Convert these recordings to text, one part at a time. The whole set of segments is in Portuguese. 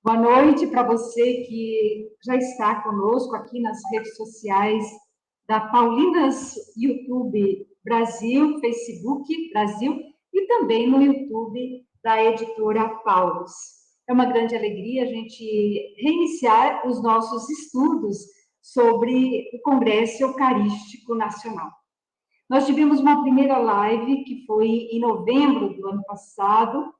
Boa noite para você que já está conosco aqui nas redes sociais da Paulinas YouTube Brasil, Facebook Brasil e também no YouTube da editora Paulus. É uma grande alegria a gente reiniciar os nossos estudos sobre o Congresso Eucarístico Nacional. Nós tivemos uma primeira live que foi em novembro do ano passado,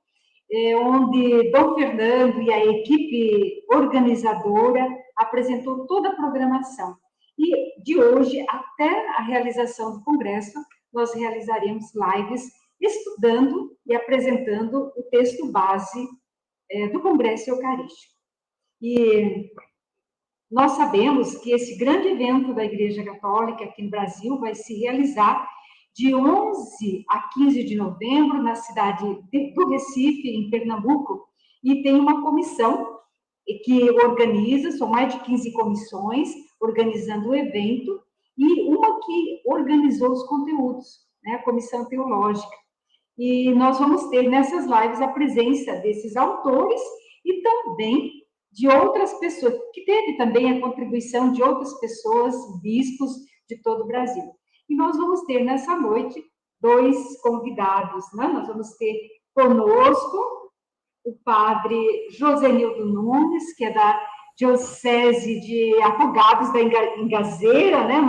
onde Dom Fernando e a equipe organizadora apresentou toda a programação. E de hoje até a realização do congresso, nós realizaremos lives estudando e apresentando o texto base do Congresso Eucarístico. E nós sabemos que esse grande evento da Igreja Católica aqui no Brasil vai se realizar de 11 a 15 de novembro, na cidade do Recife, em Pernambuco, e tem uma comissão que organiza, são mais de 15 comissões organizando o evento, e uma que organizou os conteúdos, né, a Comissão Teológica. E nós vamos ter nessas lives a presença desses autores e também de outras pessoas, que teve também a contribuição de outras pessoas, bispos de todo o Brasil. E nós vamos ter nessa noite 2 convidados, né? Nós vamos ter conosco o padre Josenildo Nunes, que é da Diocese de Afogados da Ingazeira, né?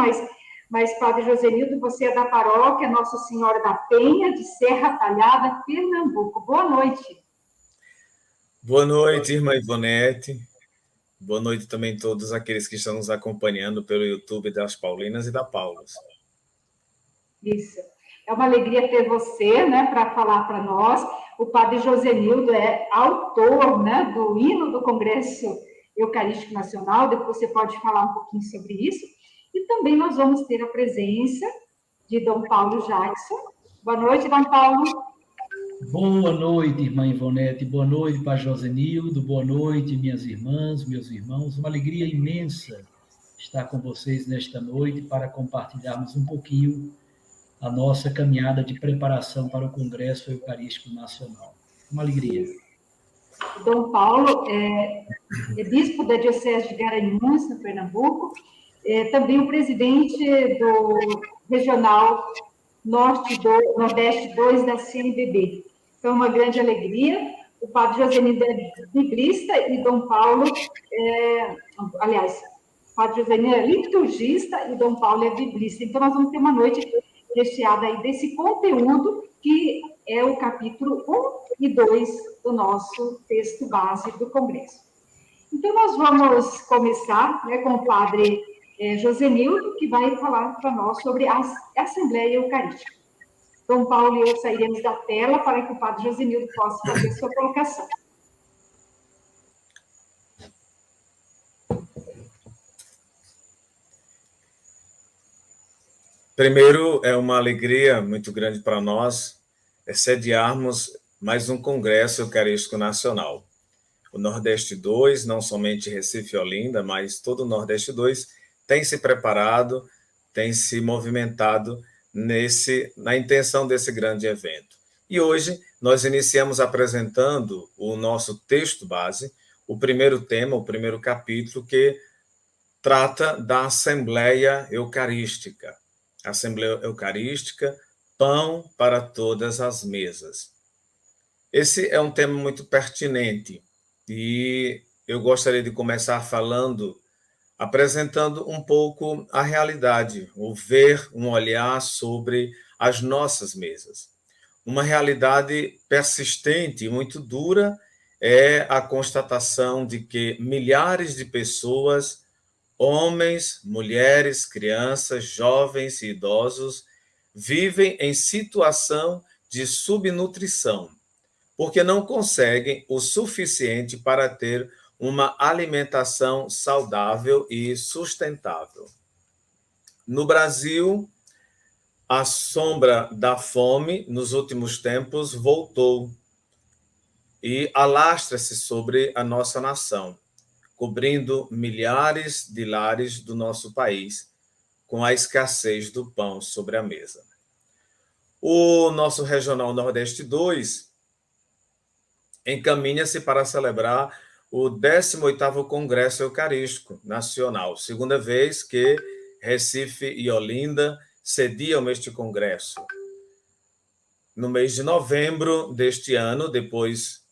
Mas padre Josenildo, você é da paróquia Nossa Senhora da Penha, de Serra Talhada, Pernambuco. Boa noite. Boa noite, irmã Ivonete. Boa noite também a todos aqueles que estão nos acompanhando pelo YouTube das Paulinas e da Paulus. Isso. É uma alegria ter você, né, para falar para nós. O padre Josenildo é autor, né, do hino do Congresso Eucarístico Nacional. Depois você pode falar um pouquinho sobre isso. E também nós vamos ter a presença de Dom Paulo Jackson. Boa noite, Dom Paulo. Boa noite, irmã Ivonete. Boa noite, padre Josenildo. Boa noite, minhas irmãs, meus irmãos. Uma alegria imensa estar com vocês nesta noite para compartilharmos um pouquinho a nossa caminhada de preparação para o Congresso Eucarístico Nacional. Uma alegria. Dom Paulo é bispo da Diocese de Garanhuns, no Pernambuco, também o presidente do Regional Nordeste 2 da CNBB. Então, uma grande alegria. O padre Josenildo é biblista e Dom Paulo, o padre Josenildo é liturgista e Dom Paulo é biblista. Então, nós vamos ter uma noite recheada aí desse conteúdo, que é o capítulo 1 e 2 do nosso texto base do Congresso. Então, nós vamos começar, né, com o padre Josenildo, que vai falar para nós sobre a Assembleia Eucarística. Dom Paulo e eu sairemos da tela para que o padre Josenildo possa fazer a sua colocação. Primeiro, é uma alegria muito grande para nós sediarmos mais um Congresso Eucarístico Nacional. O Nordeste 2, não somente Recife e Olinda, mas todo o Nordeste 2, tem se preparado, tem se movimentado na intenção desse grande evento. E hoje nós iniciamos apresentando o nosso texto base, o primeiro tema, o primeiro capítulo, que trata da Assembleia Eucarística. Assembleia Eucarística, pão para todas as mesas. Esse é um tema muito pertinente, e eu gostaria de começar apresentando um pouco a realidade, o ver, um olhar sobre as nossas mesas. Uma realidade persistente e muito dura é a constatação de que milhares de pessoas, homens, mulheres, crianças, jovens e idosos, vivem em situação de subnutrição, porque não conseguem o suficiente para ter uma alimentação saudável e sustentável. No Brasil, a sombra da fome nos últimos tempos voltou e alastra-se sobre a nossa nação, cobrindo milhares de lares do nosso país, com a escassez do pão sobre a mesa. O nosso Regional Nordeste 2 encaminha-se para celebrar o 18º Congresso Eucarístico Nacional, segunda vez que Recife e Olinda sediam este congresso. No mês de novembro deste ano, depois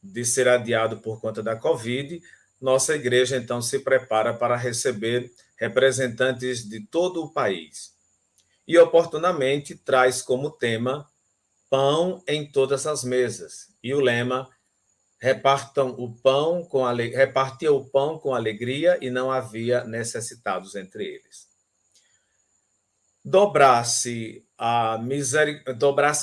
de ser adiado por conta da Covid, nossa igreja então se prepara para receber representantes de todo o país. E oportunamente traz como tema pão em todas as mesas. E o lema repartia o pão com alegria e não havia necessitados entre eles. Dobrasse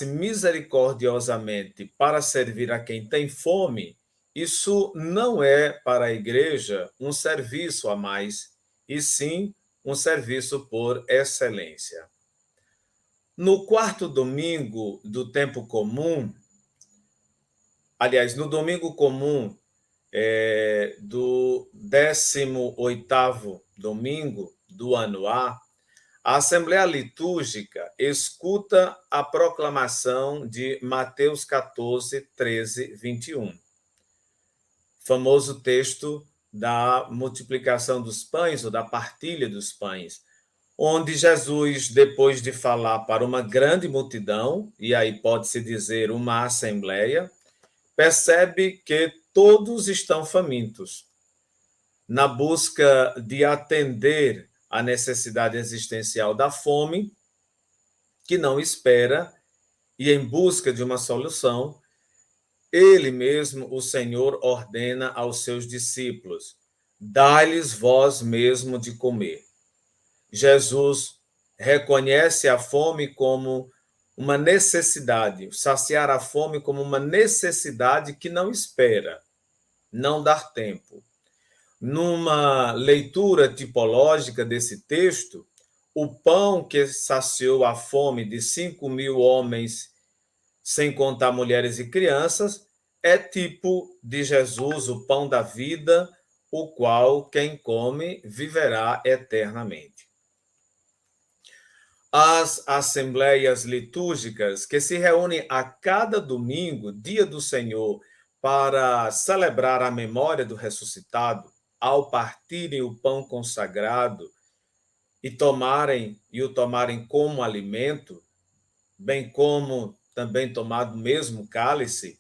misericordiosamente para servir a quem tem fome, isso não é para a igreja um serviço a mais, e sim um serviço por excelência. No quarto domingo do tempo comum, aliás, no domingo comum do 18º domingo do ano A Assembleia Litúrgica escuta a proclamação de Mateus 14, 13, 21. Famoso texto da multiplicação dos pães, ou da partilha dos pães, onde Jesus, depois de falar para uma grande multidão, e aí pode-se dizer uma assembleia, percebe que todos estão famintos. Na busca de atender a necessidade existencial da fome, que não espera, e em busca de uma solução, ele mesmo, o Senhor, ordena aos seus discípulos: dai-lhes vós mesmo de comer. Jesus reconhece a fome como uma necessidade, saciar a fome como uma necessidade que não espera, não dar tempo. Numa leitura tipológica desse texto, o pão que saciou a fome de 5.000 homens, sem contar mulheres e crianças, é tipo de Jesus, o pão da vida, o qual quem come viverá eternamente. As assembleias litúrgicas que se reúnem a cada domingo, dia do Senhor, para celebrar a memória do ressuscitado, ao partirem o pão consagrado e o tomarem como alimento, bem como também tomado mesmo cálice,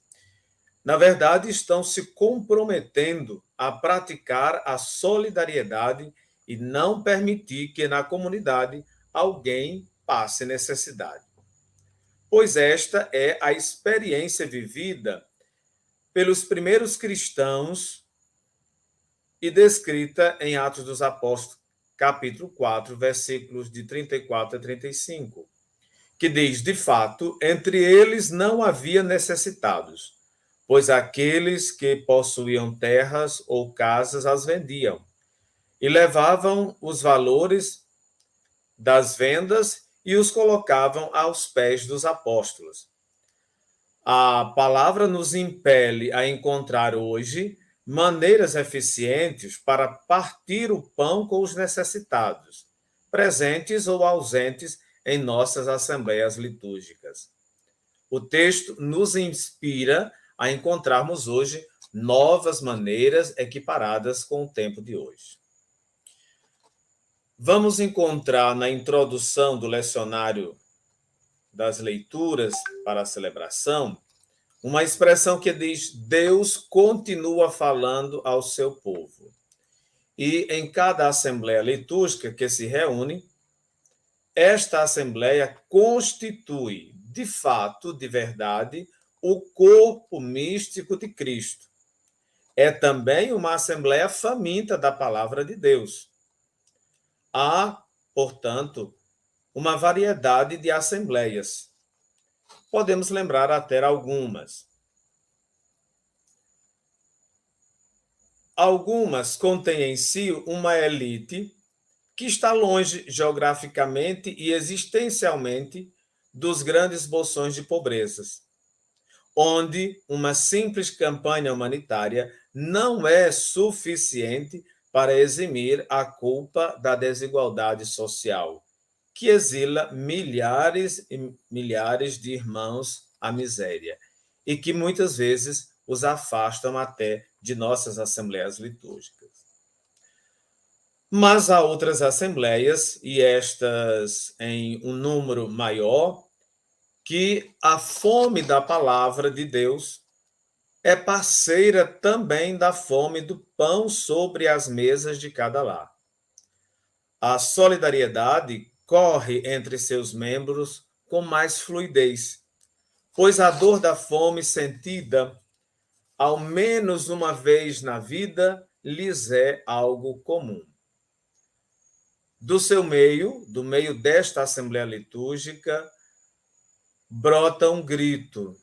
na verdade estão se comprometendo a praticar a solidariedade e não permitir que na comunidade alguém passe necessidade. Pois esta é a experiência vivida pelos primeiros cristãos e descrita em Atos dos Apóstolos, capítulo 4, versículos de 34 a 35, que diz: de fato, entre eles não havia necessitados, pois aqueles que possuíam terras ou casas as vendiam, e levavam os valores das vendas e os colocavam aos pés dos apóstolos. A palavra nos impele a encontrar hoje maneiras eficientes para partir o pão com os necessitados, presentes ou ausentes em nossas assembleias litúrgicas. O texto nos inspira a encontrarmos hoje novas maneiras equiparadas com o tempo de hoje. Vamos encontrar na introdução do lecionário das leituras para a celebração uma expressão que diz: Deus continua falando ao seu povo. E em cada assembleia litúrgica que se reúne, esta assembleia constitui, de fato, de verdade, o corpo místico de Cristo. É também uma assembleia faminta da palavra de Deus. Há, portanto, uma variedade de assembleias. Podemos lembrar até algumas. Algumas contêm em si uma elite que está longe geograficamente e existencialmente dos grandes bolsões de pobrezas, onde uma simples campanha humanitária não é suficiente para eximir a culpa da desigualdade social, que exila milhares e milhares de irmãos à miséria e que muitas vezes os afastam até de nossas assembleias litúrgicas. Mas há outras assembleias, e estas em um número maior, que a fome da palavra de Deus é parceira também da fome do pão sobre as mesas de cada lar. A solidariedade corre entre seus membros com mais fluidez, pois a dor da fome sentida, ao menos uma vez na vida, lhes é algo comum. Do seu meio, do meio desta assembleia litúrgica, brota um grito,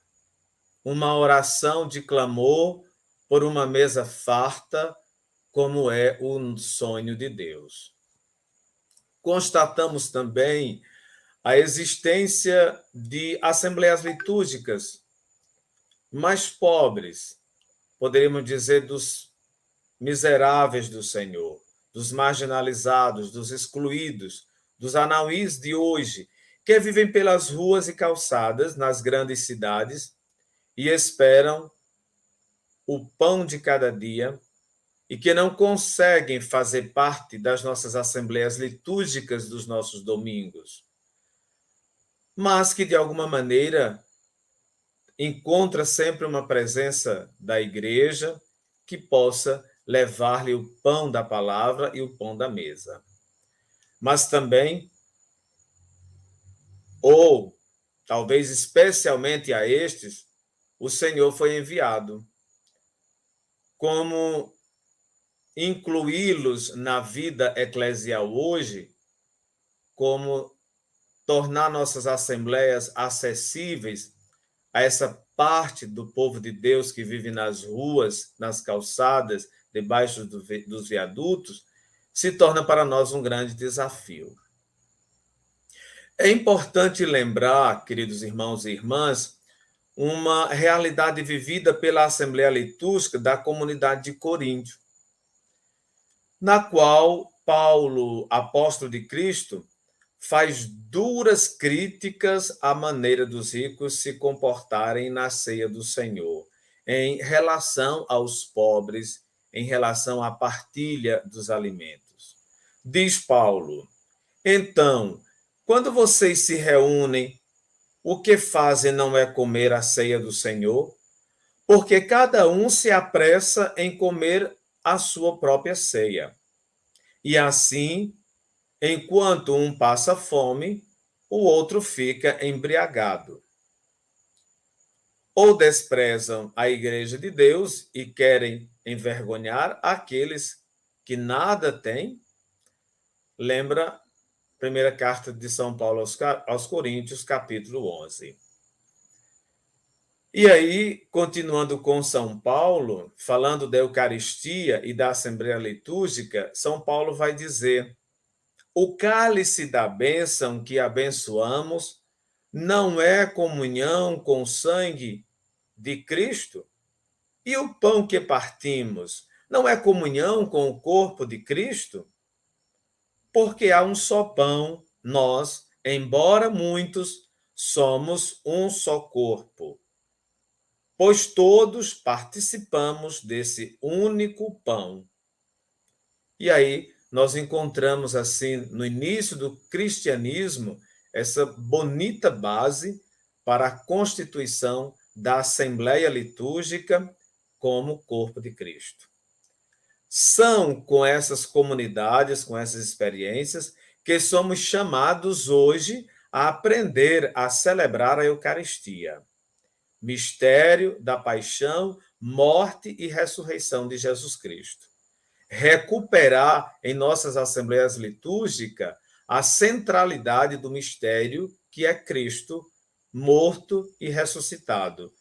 uma oração de clamor por uma mesa farta, como é o sonho de Deus. Constatamos também a existência de assembleias litúrgicas mais pobres, poderíamos dizer dos miseráveis do Senhor, dos marginalizados, dos excluídos, dos anauís de hoje, que vivem pelas ruas e calçadas nas grandes cidades e esperam o pão de cada dia e que não conseguem fazer parte das nossas assembleias litúrgicas dos nossos domingos, mas que, de alguma maneira, encontra sempre uma presença da igreja que possa levar-lhe o pão da palavra e o pão da mesa. Mas também, ou talvez especialmente a estes, o Senhor foi enviado. Como incluí-los na vida eclesial hoje, como tornar nossas assembleias acessíveis a essa parte do povo de Deus que vive nas ruas, nas calçadas, debaixo dos viadutos, se torna para nós um grande desafio. É importante lembrar, queridos irmãos e irmãs, uma realidade vivida pela Assembleia Litúrgica da comunidade de Coríntio, na qual Paulo, apóstolo de Cristo, faz duras críticas à maneira dos ricos se comportarem na ceia do Senhor, em relação aos pobres, em relação à partilha dos alimentos. Diz Paulo: então, quando vocês se reúnem, o que fazem não é comer a ceia do Senhor? Porque cada um se apressa em comer a sua própria ceia. E assim, enquanto um passa fome, o outro fica embriagado. Ou desprezam a igreja de Deus e querem envergonhar aqueles que nada têm? Lembra a primeira carta de São Paulo aos Coríntios, capítulo 11. E aí, continuando com São Paulo, falando da Eucaristia e da Assembleia Litúrgica, São Paulo vai dizer: o cálice da bênção que abençoamos não é comunhão com o sangue de Cristo? E o pão que partimos não é comunhão com o corpo de Cristo? Porque há um só pão, nós, embora muitos, somos um só corpo, pois todos participamos desse único pão. E aí nós encontramos, assim, no início do cristianismo, essa bonita base para a constituição da Assembleia Litúrgica como corpo de Cristo. São com essas comunidades, com essas experiências, que somos chamados hoje a aprender a celebrar a Eucaristia, mistério da paixão, morte e ressurreição de Jesus Cristo. Recuperar em nossas assembleias litúrgicas a centralidade do mistério que é Cristo, morto e ressuscitado,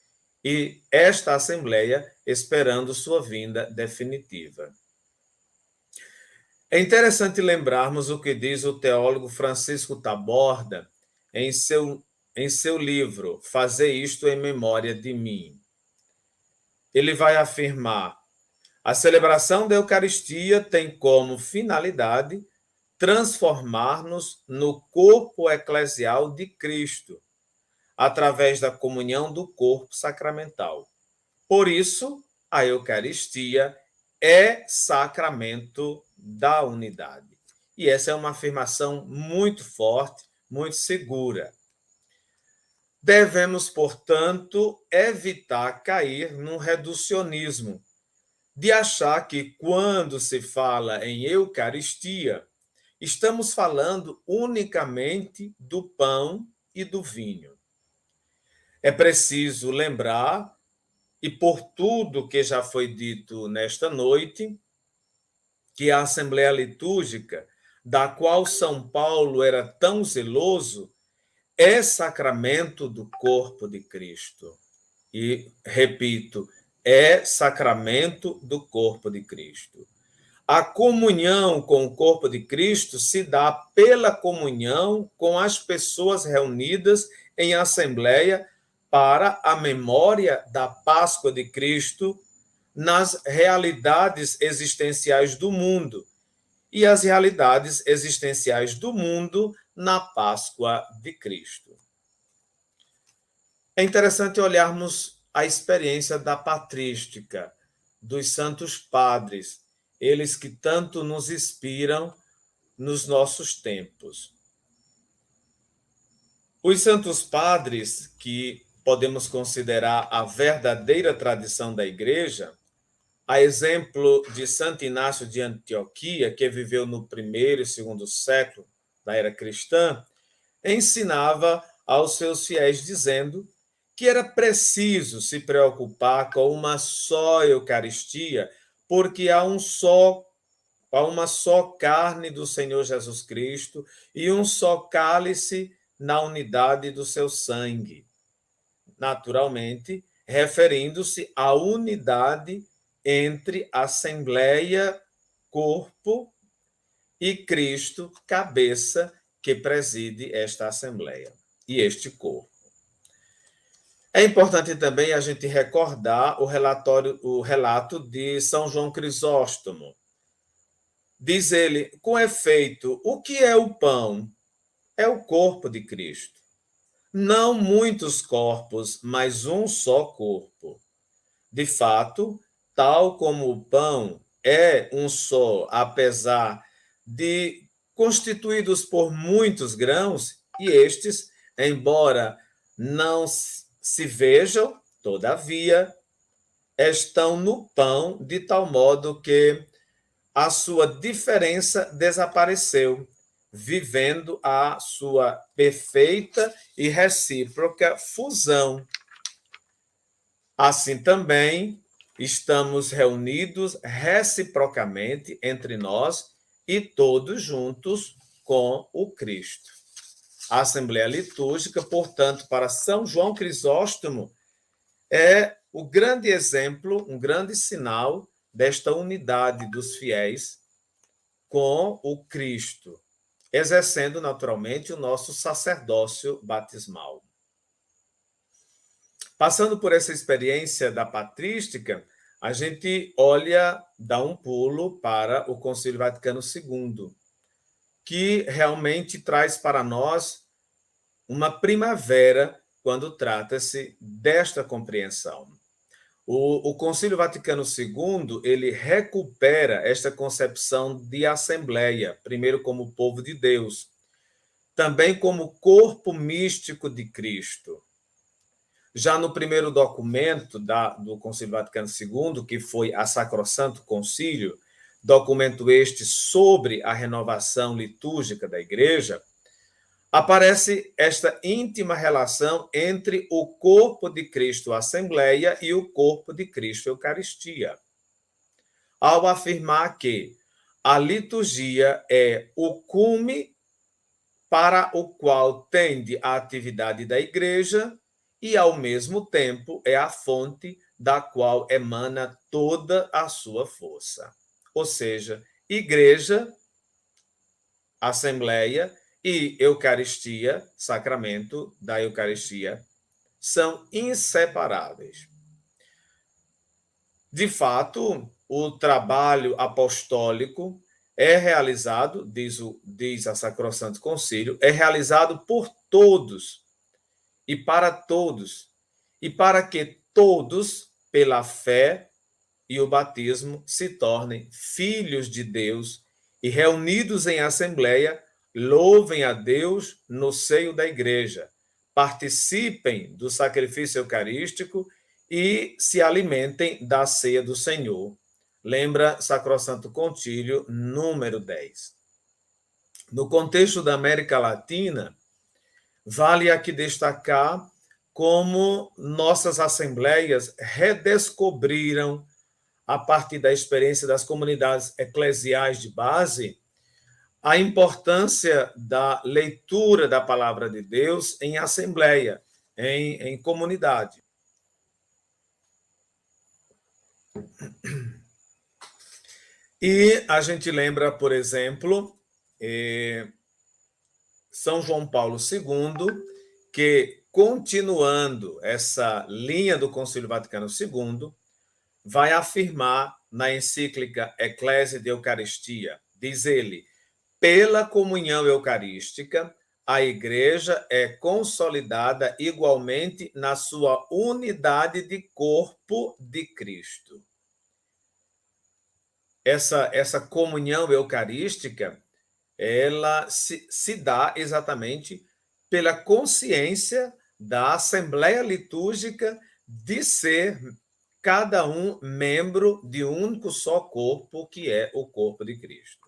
e esta assembleia esperando sua vinda definitiva. É interessante lembrarmos o que diz o teólogo Francisco Taborda em seu livro Fazer Isto em Memória de Mim. Ele vai afirmar: a celebração da Eucaristia tem como finalidade transformar-nos no corpo eclesial de Cristo, através da comunhão do corpo sacramental. Por isso, a Eucaristia é sacramento da unidade. E essa é uma afirmação muito forte, muito segura. Devemos, portanto, evitar cair num reducionismo, de achar que quando se fala em Eucaristia, estamos falando unicamente do pão e do vinho. É preciso lembrar, e por tudo que já foi dito nesta noite, que a Assembleia Litúrgica, da qual São Paulo era tão zeloso, é sacramento do corpo de Cristo. E, repito, é sacramento do corpo de Cristo. A comunhão com o corpo de Cristo se dá pela comunhão com as pessoas reunidas em assembleia para a memória da Páscoa de Cristo nas realidades existenciais do mundo e as realidades existenciais do mundo na Páscoa de Cristo. É interessante olharmos a experiência da patrística, dos santos padres, eles que tanto nos inspiram nos nossos tempos. Os santos padres, que podemos considerar a verdadeira tradição da Igreja, a exemplo de Santo Inácio de Antioquia, que viveu no primeiro e segundo século da era cristã, ensinava aos seus fiéis dizendo que era preciso se preocupar com uma só Eucaristia, porque há uma só carne do Senhor Jesus Cristo e um só cálice na unidade do seu sangue. Naturalmente, referindo-se à unidade entre Assembleia, corpo, e Cristo, cabeça, que preside esta Assembleia e este corpo. É importante também a gente recordar o relato de São João Crisóstomo. Diz ele, com efeito, o que é o pão? É o corpo de Cristo. Não muitos corpos, mas um só corpo. De fato, tal como o pão é um só, apesar de constituídos por muitos grãos, e estes, embora não se vejam, todavia, estão no pão, de tal modo que a sua diferença desapareceu, vivendo a sua perfeita e recíproca fusão. Assim também, estamos reunidos reciprocamente entre nós e todos juntos com o Cristo. A Assembleia Litúrgica, portanto, para São João Crisóstomo, é o grande exemplo, um grande sinal desta unidade dos fiéis com o Cristo, exercendo naturalmente o nosso sacerdócio batismal. Passando por essa experiência da patrística, a gente dá um pulo para o Concílio Vaticano II, que realmente traz para nós uma primavera quando trata-se desta compreensão. O Concílio Vaticano II, ele recupera esta concepção de assembleia, primeiro como povo de Deus, também como corpo místico de Cristo. Já no primeiro documento do Concílio Vaticano II, que foi a Sacrosanto Concílio, documento este sobre a renovação litúrgica da Igreja, aparece esta íntima relação entre o corpo de Cristo, a Assembleia, e o corpo de Cristo, a Eucaristia, ao afirmar que a liturgia é o cume para o qual tende a atividade da Igreja e, ao mesmo tempo, é a fonte da qual emana toda a sua força. Ou seja, Igreja, Assembleia e Eucaristia, sacramento da Eucaristia, são inseparáveis. De fato, o trabalho apostólico é realizado, diz a Sacrosanto Concílio, é realizado por todos e para que todos, pela fé e o batismo, se tornem filhos de Deus e, reunidos em assembleia, louvem a Deus no seio da Igreja, participem do sacrifício eucarístico e se alimentem da ceia do Senhor. Lembra Sacrosanto Concílio, número 10. No contexto da América Latina, vale aqui destacar como nossas assembleias redescobriram, a partir da experiência das comunidades eclesiais de base, a importância da leitura da palavra de Deus em assembleia, em comunidade. E a gente lembra, por exemplo, São João Paulo II, que, continuando essa linha do Concílio Vaticano II, vai afirmar na encíclica Ecclesia de Eucaristia, diz ele, pela comunhão eucarística, a Igreja é consolidada igualmente na sua unidade de corpo de Cristo. Essa comunhão eucarística, ela se dá exatamente pela consciência da Assembleia Litúrgica de ser cada um membro de um único só corpo, que é o corpo de Cristo.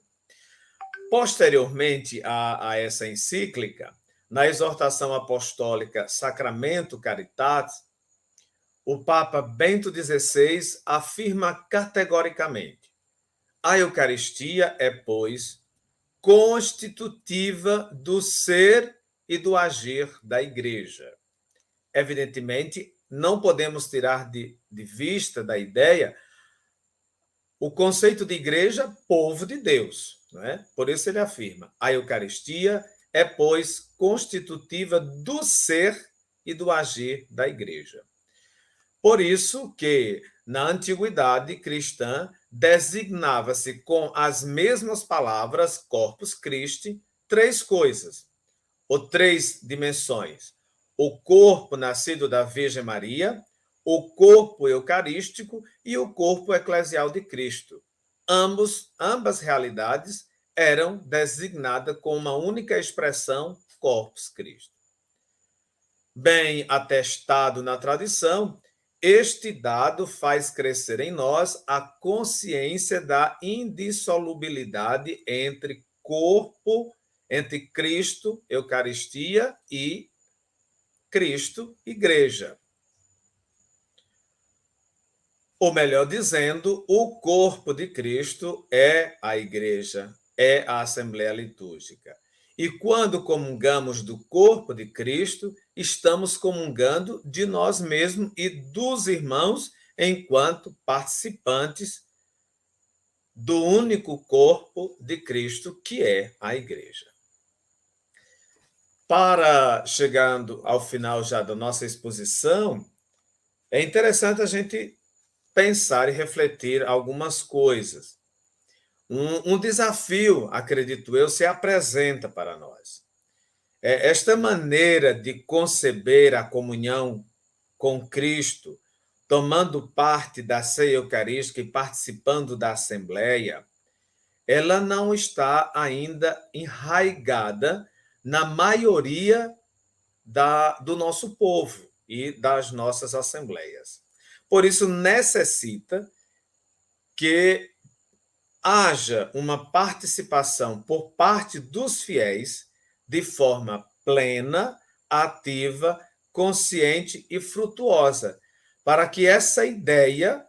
Posteriormente a essa encíclica, na exortação apostólica Sacramento Caritatis, o Papa Bento XVI afirma categoricamente: a Eucaristia é, pois, constitutiva do ser e do agir da Igreja. Evidentemente, não podemos tirar de vista da ideia o conceito de igreja, povo de Deus. Não é? Por isso ele afirma, a Eucaristia é, pois, constitutiva do ser e do agir da Igreja. Por isso que, na antiguidade cristã, designava-se com as mesmas palavras, Corpus Christi, três coisas, ou três dimensões. O corpo nascido da Virgem Maria, o corpo eucarístico e o corpo eclesial de Cristo. Ambas realidades eram designadas com uma única expressão, Corpus Christi. Bem atestado na tradição, este dado faz crescer em nós a consciência da indissolubilidade entre Cristo, Eucaristia, e Cristo, Igreja. Ou melhor dizendo, o corpo de Cristo é a Igreja, é a Assembleia Litúrgica. E quando comungamos do corpo de Cristo, estamos comungando de nós mesmos e dos irmãos enquanto participantes do único corpo de Cristo, que é a Igreja. Para chegando ao final já da nossa exposição, é interessante a gente pensar e refletir algumas coisas. Um desafio, acredito eu, se apresenta para nós. Esta maneira de conceber a comunhão com Cristo, tomando parte da ceia eucarística e participando da Assembleia, ela não está ainda enraizada na maioria do nosso povo. e das nossas assembleias. Por isso, necessita que haja uma participação por parte dos fiéis de forma plena, ativa, consciente e frutuosa, para que essa ideia,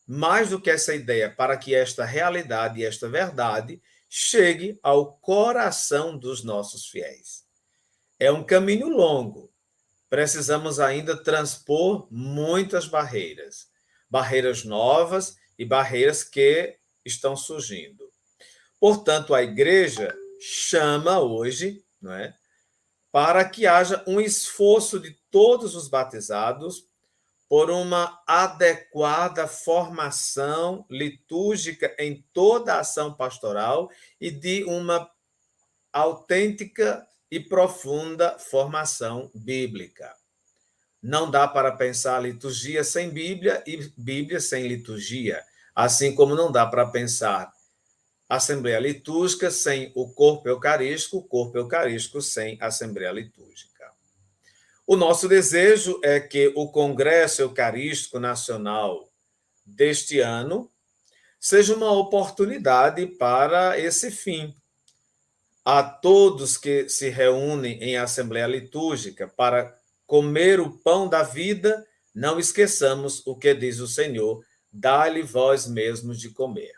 mais do que essa ideia, para que esta realidade e esta verdade chegue ao coração dos nossos fiéis. É um caminho longo. Precisamos ainda transpor muitas barreiras, barreiras novas e barreiras que estão surgindo. Portanto, a igreja chama hoje, não é, para que haja um esforço de todos os batizados por uma adequada formação litúrgica em toda a ação pastoral e de uma autêntica e profunda formação bíblica. Não dá para pensar liturgia sem Bíblia e Bíblia sem liturgia, assim como não dá para pensar Assembleia Litúrgica sem o corpo eucarístico sem Assembleia Litúrgica. O nosso desejo é que o Congresso Eucarístico Nacional deste ano seja uma oportunidade para esse fim. A todos que se reúnem em Assembleia Litúrgica para comer o pão da vida, não esqueçamos o que diz o Senhor: dá-lhe vós mesmos de comer.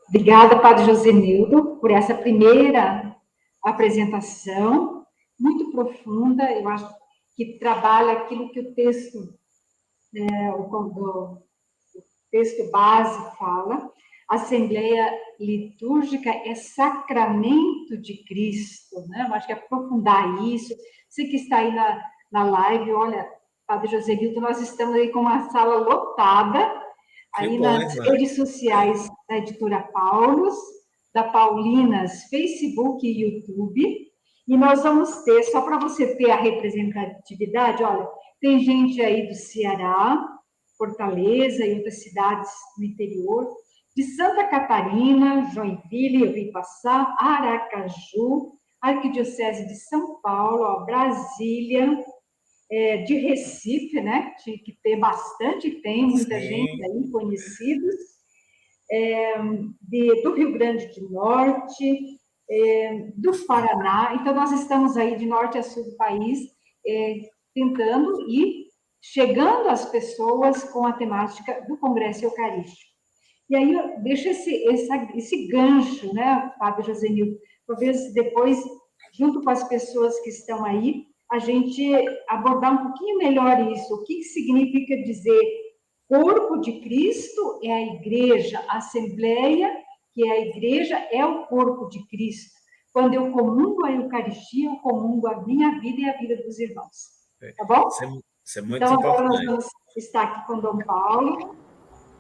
Obrigada, Padre Josenildo, por essa primeira apresentação, muito profunda. Eu acho que trabalha aquilo que o texto base fala. Assembleia litúrgica é sacramento de Cristo, né? Eu acho que aprofundar isso. Você que está aí na live, olha, Padre Josenildo, nós estamos aí com uma sala lotada, aí nas redes sociais da Editora Paulus, da Paulinas, Facebook e YouTube, e nós vamos ter, só para você ter a representatividade, olha, tem gente aí do Ceará, Fortaleza e outras cidades no interior, de Santa Catarina, Joinville, Ibiaçá, Aracaju, Arquidiocese de São Paulo, Brasília, de Recife, né? Tinha que ter bastante, tem muita gente aí, conhecidos, do Rio Grande do Norte, do Paraná. Então, nós estamos aí de norte a sul do país, tentando e chegando às pessoas com a temática do Congresso Eucarístico. E aí, eu deixo esse gancho, né, Padre Josenildo, talvez depois, junto com as pessoas que estão aí, a gente abordar um pouquinho melhor isso. O que significa dizer corpo de Cristo é a igreja, a assembleia, que é a igreja, é o corpo de Cristo. Quando eu comungo a Eucaristia, eu comungo a minha vida e a vida dos irmãos. Tá bom? Isso é muito então, importante. Agora nós vamos estar aqui com Dom Paulo.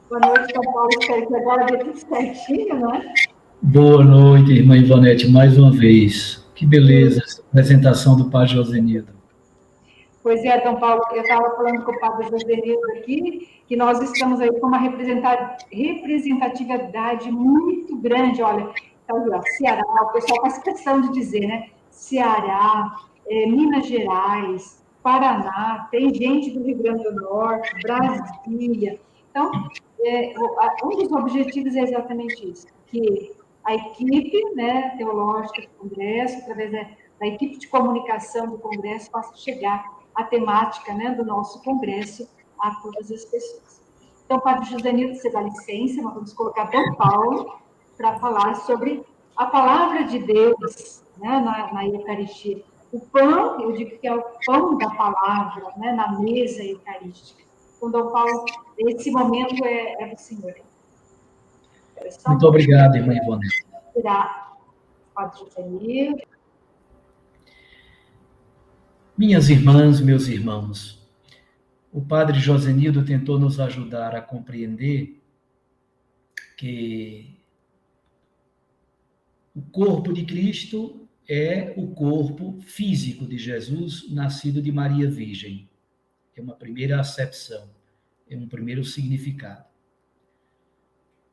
Boa noite, Dom Paulo. Espero que agora dê tudo certinho, não é? Boa noite, irmã Ivonete, mais uma vez. Que beleza essa apresentação do Padre Josenildo. Pois é, Dom Paulo, eu estava falando com o Padre Josenildo aqui, que nós estamos aí com uma representatividade muito grande. Olha, então, Ceará, o pessoal faz questão de dizer, né? Ceará, Minas Gerais, Paraná, tem gente do Rio Grande do Norte, Brasília. Então, um dos objetivos é exatamente isso, que a equipe, né, teológica do Congresso, através da equipe de comunicação do Congresso, possa chegar a temática, né, do nosso Congresso a todas as pessoas. Então, Padre Josenildo, você dá licença, nós vamos colocar Dom Paulo para falar sobre a palavra de Deus, né, na Eucaristia. O pão, eu digo que é o pão da palavra, né, na mesa eucarística. Então, Dom Paulo, esse momento é do Senhor. Muito obrigado, irmã Ivonete. Padre Josenildo. Minhas irmãs, meus irmãos, o Padre Josenildo tentou nos ajudar a compreender que o corpo de Cristo é o corpo físico de Jesus, nascido de Maria Virgem. É uma primeira acepção, é um primeiro significado.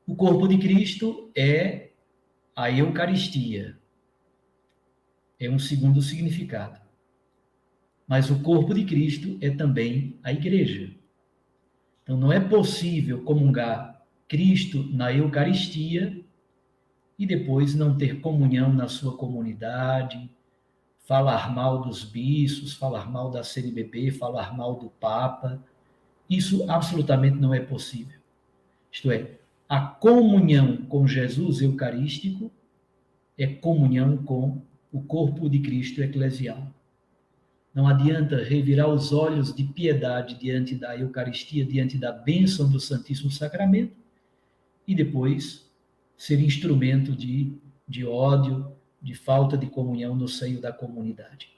O corpo de Cristo é a Eucaristia. é um segundo significado. Mas o corpo de Cristo é também a igreja. Então, não é possível comungar Cristo na Eucaristia e depois não ter comunhão na sua comunidade, falar mal dos bispos, falar mal da CNBB, falar mal do Papa. Isso absolutamente não é possível. Isto é, a comunhão com Jesus eucarístico é comunhão com o corpo de Cristo eclesial. Não adianta revirar os olhos de piedade diante da Eucaristia, diante da bênção do Santíssimo Sacramento, e depois ser instrumento de ódio, de falta de comunhão no seio da comunidade.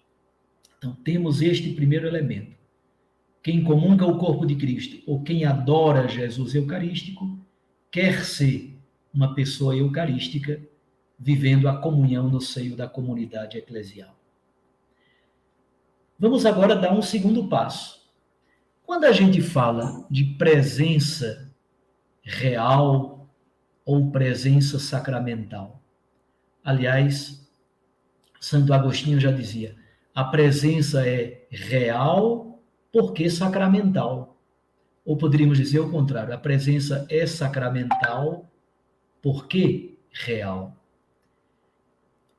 Então, temos este primeiro elemento. Quem comunga o corpo de Cristo, ou quem adora Jesus eucarístico, quer ser uma pessoa eucarística, vivendo a comunhão no seio da comunidade eclesial. Vamos agora dar um segundo passo. Quando a gente fala de presença real ou presença sacramental, aliás, Santo Agostinho já dizia, a presença é real porque sacramental. Ou poderíamos dizer o contrário, a presença é sacramental porque real.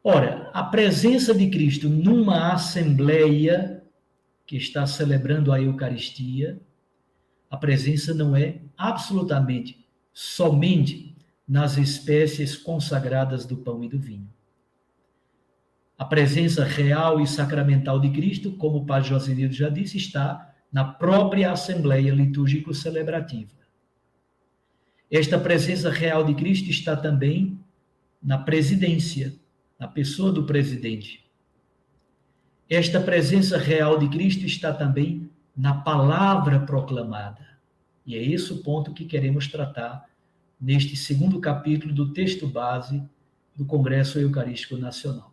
Ora, a presença de Cristo numa assembleia que está celebrando a Eucaristia, a presença não é absolutamente somente nas espécies consagradas do pão e do vinho. A presença real e sacramental de Cristo, como o Padre Josenildo já disse, está na própria Assembleia Litúrgico-Celebrativa. Esta presença real de Cristo está também na presidência, na pessoa do presidente. Esta presença real de Cristo está também na palavra proclamada. E é esse o ponto que queremos tratar neste segundo capítulo do texto base do Congresso Eucarístico Nacional.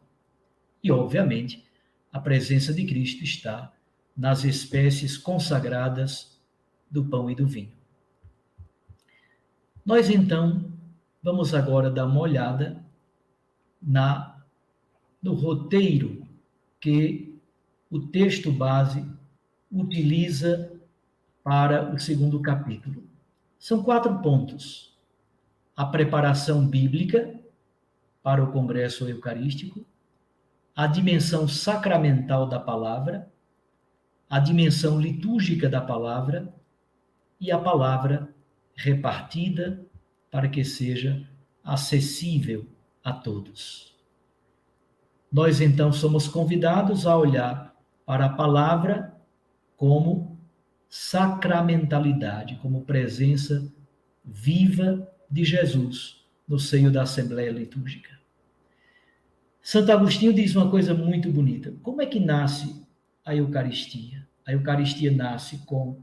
E, obviamente, a presença de Cristo está nas espécies consagradas do pão e do vinho. Nós, então, vamos agora dar uma olhada no roteiro que o texto base utiliza para o segundo capítulo. São 4 pontos. A preparação bíblica para o Congresso Eucarístico, a dimensão sacramental da palavra, a dimensão litúrgica da palavra e a palavra repartida para que seja acessível a todos. Nós, então, somos convidados a olhar para a palavra como sacramentalidade, como presença viva de Jesus no seio da Assembleia Litúrgica. Santo Agostinho diz uma coisa muito bonita. Como é que nasce a Eucaristia? A Eucaristia nasce com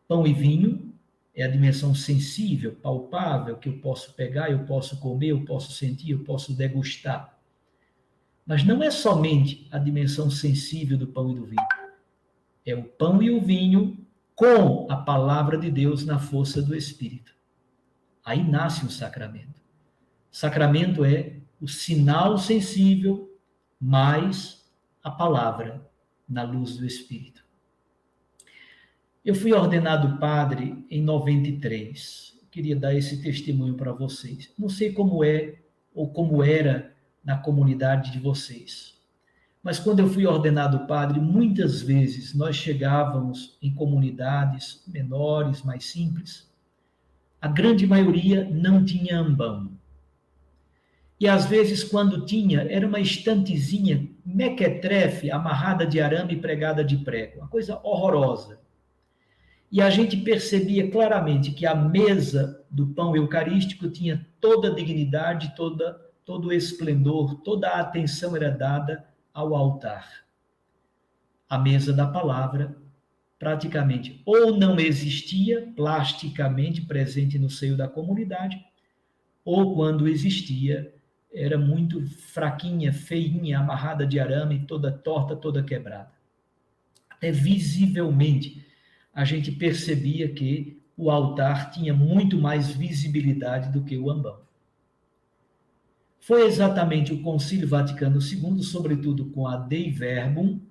pão e vinho, é a dimensão sensível, palpável, que eu posso pegar, eu posso comer, eu posso sentir, eu posso degustar. Mas não é somente a dimensão sensível do pão e do vinho. É o pão e o vinho com a palavra de Deus na força do Espírito. Aí nasce o sacramento. Sacramento é o sinal sensível mais a palavra na luz do Espírito. Eu fui ordenado padre em 93. Queria dar esse testemunho para vocês. Não sei como é ou como era na comunidade de vocês. Mas quando eu fui ordenado padre, muitas vezes nós chegávamos em comunidades menores, mais simples. A grande maioria não tinha ambão. E às vezes, quando tinha, era uma estantezinha mequetrefe, amarrada de arame e pregada de prego. Uma coisa horrorosa. E a gente percebia claramente que a mesa do pão eucarístico tinha toda a dignidade, todo o esplendor, toda a atenção era dada ao altar. A mesa da palavra praticamente ou não existia plasticamente presente no seio da comunidade, ou quando existia, era muito fraquinha, feinha, amarrada de arame, toda torta, toda quebrada. Até visivelmente a gente percebia que o altar tinha muito mais visibilidade do que o ambão. foi exatamente o Concílio Vaticano II, sobretudo com a Dei Verbum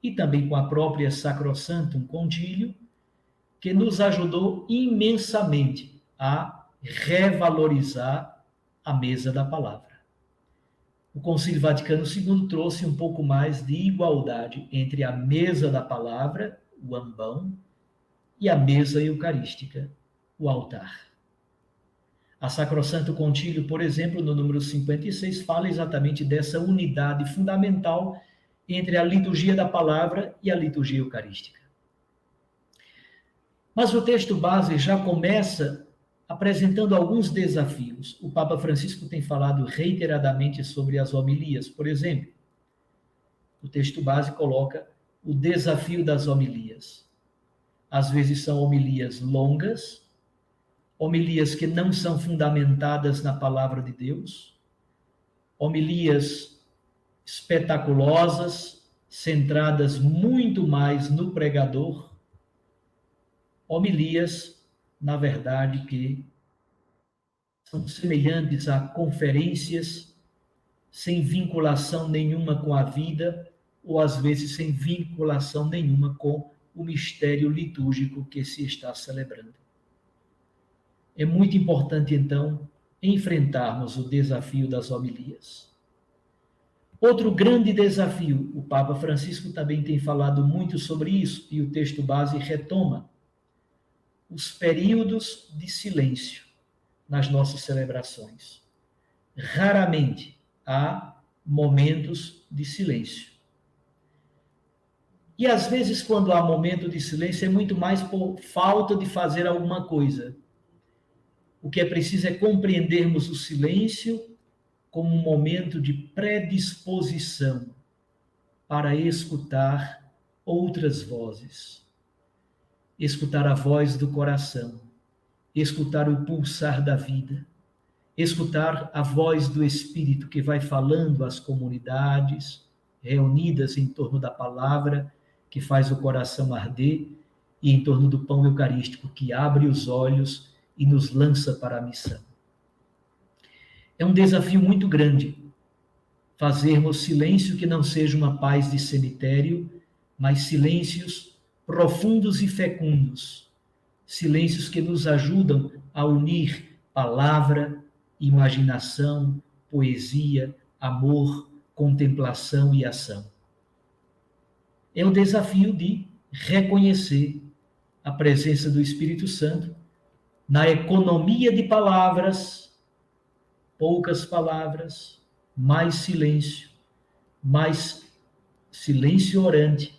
e também com a própria Sacrosanctum Concilio, que nos ajudou imensamente a revalorizar a mesa da palavra. O Concílio Vaticano II trouxe um pouco mais de igualdade entre a mesa da palavra, o ambão, e a mesa eucarística, o altar. A Sacrosanctum Concilio, por exemplo, no número 56, fala exatamente dessa unidade fundamental entre a liturgia da palavra e a liturgia eucarística. Mas o texto base já começa apresentando alguns desafios. O Papa Francisco tem falado reiteradamente sobre as homilias, por exemplo. O texto base coloca o desafio das homilias. Às vezes são homilias longas, homilias que não são fundamentadas na palavra de Deus, homilias espetaculosas, centradas muito mais no pregador, homilias, na verdade, que são semelhantes a conferências, sem vinculação nenhuma com a vida, ou às vezes sem vinculação nenhuma com o mistério litúrgico que se está celebrando. É muito importante, então, enfrentarmos o desafio das homilias. Outro grande desafio, o Papa Francisco também tem falado muito sobre isso, e o texto base retoma os períodos de silêncio nas nossas celebrações. Raramente há momentos de silêncio. E às vezes, quando há momento de silêncio, é muito mais por falta de fazer alguma coisa. O que é preciso é compreendermos o silêncio como um momento de predisposição para escutar outras vozes. Escutar a voz do coração, escutar o pulsar da vida, escutar a voz do Espírito que vai falando às comunidades reunidas em torno da palavra, que faz o coração arder, e em torno do pão eucarístico, que abre os olhos e nos lança para a missão. É um desafio muito grande fazermos silêncio que não seja uma paz de cemitério, mas silêncios profundos e fecundos, silêncios que nos ajudam a unir palavra, imaginação, poesia, amor, contemplação e ação. É o desafio de reconhecer a presença do Espírito Santo na economia de palavras, poucas palavras, mais silêncio orante,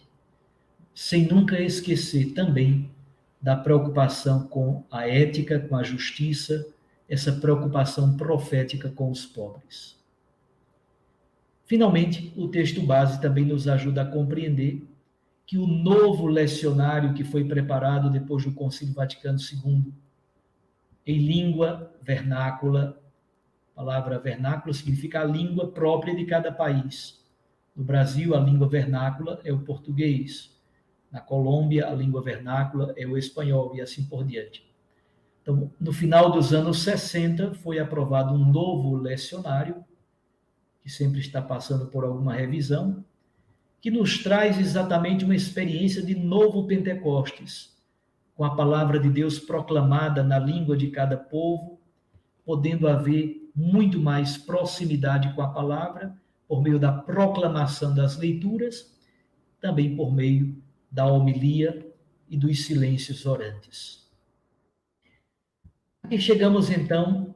sem nunca esquecer também da preocupação com a ética, com a justiça, essa preocupação profética com os pobres. Finalmente, o texto base também nos ajuda a compreender que o novo lecionário que foi preparado depois do Concílio Vaticano II, em língua vernácula, a palavra vernácula significa a língua própria de cada país. No Brasil, a língua vernácula é o português. Na Colômbia, a língua vernácula é o espanhol e assim por diante. Então, no final dos anos 60, foi aprovado um novo lecionário, que sempre está passando por alguma revisão, que nos traz exatamente uma experiência de novo Pentecostes, com a palavra de Deus proclamada na língua de cada povo, podendo haver muito mais proximidade com a palavra, por meio da proclamação das leituras, também por meio da homilia e dos silêncios orantes. Aqui chegamos, então,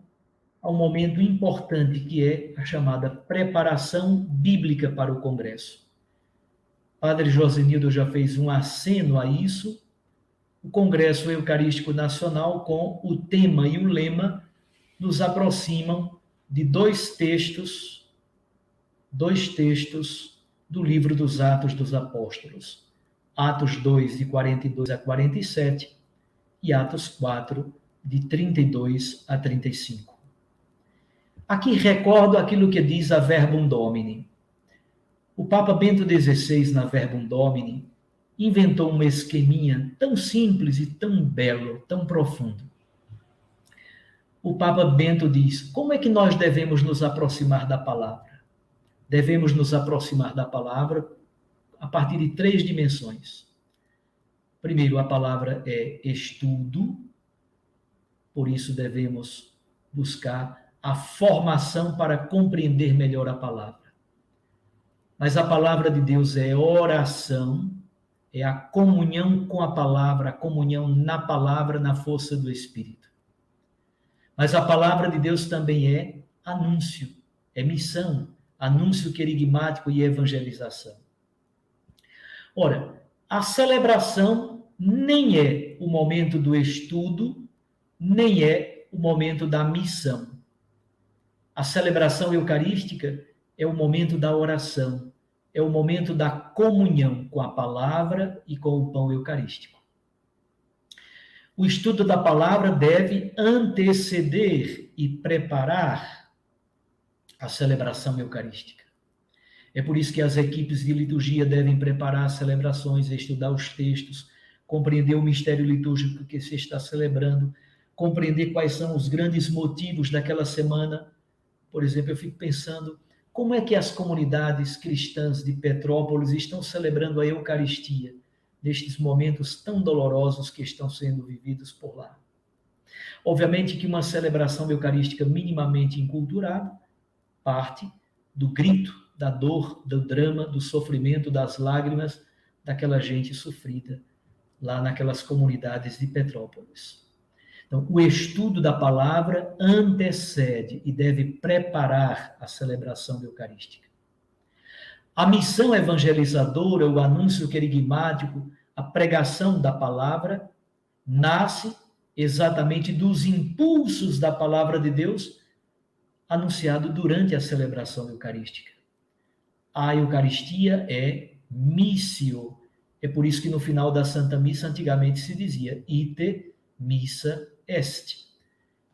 a um momento importante, que é a chamada preparação bíblica para o Congresso. Padre Josenildo já fez um aceno a isso. O Congresso Eucarístico Nacional, com o tema e o lema, nos aproximam de dois textos do livro dos Atos dos Apóstolos. Atos 2, de 42 a 47, e Atos 4, de 32 a 35. Aqui recordo aquilo que diz a Verbum Domini. O Papa Bento XVI, na Verbum Domini, inventou um esqueminha tão simples e tão belo, tão profundo. o Papa Bento diz: como é que nós devemos nos aproximar da palavra? Devemos nos aproximar da palavra a partir de 3 dimensões. Primeiro, a palavra é estudo, por isso devemos buscar a formação para compreender melhor a palavra. Mas a palavra de Deus é oração, é a comunhão com a palavra, a comunhão na palavra, na força do Espírito. Mas a palavra de Deus também é anúncio, é missão, anúncio querigmático e evangelização. Ora, a celebração nem é o momento do estudo, nem é o momento da missão. A celebração eucarística é o momento da oração, é o momento da comunhão com a palavra e com o pão eucarístico. O estudo da palavra deve anteceder e preparar a celebração eucarística. É por isso que as equipes de liturgia devem preparar as celebrações, estudar os textos, compreender o mistério litúrgico que se está celebrando, compreender quais são os grandes motivos daquela semana. Por exemplo, eu fico pensando, como é que as comunidades cristãs de Petrópolis estão celebrando a Eucaristia nestes momentos tão dolorosos que estão sendo vividos por lá? Obviamente que uma celebração eucarística minimamente enculturada parte do grito, da dor, do drama, do sofrimento, das lágrimas daquela gente sofrida lá naquelas comunidades de Petrópolis. Então, o estudo da palavra antecede e deve preparar a celebração eucarística. A missão evangelizadora, o anúncio querigmático, a pregação da palavra, nasce exatamente dos impulsos da palavra de Deus anunciado durante a celebração eucarística. A Eucaristia é missio. É por isso que no final da Santa Missa antigamente se dizia ite missa est.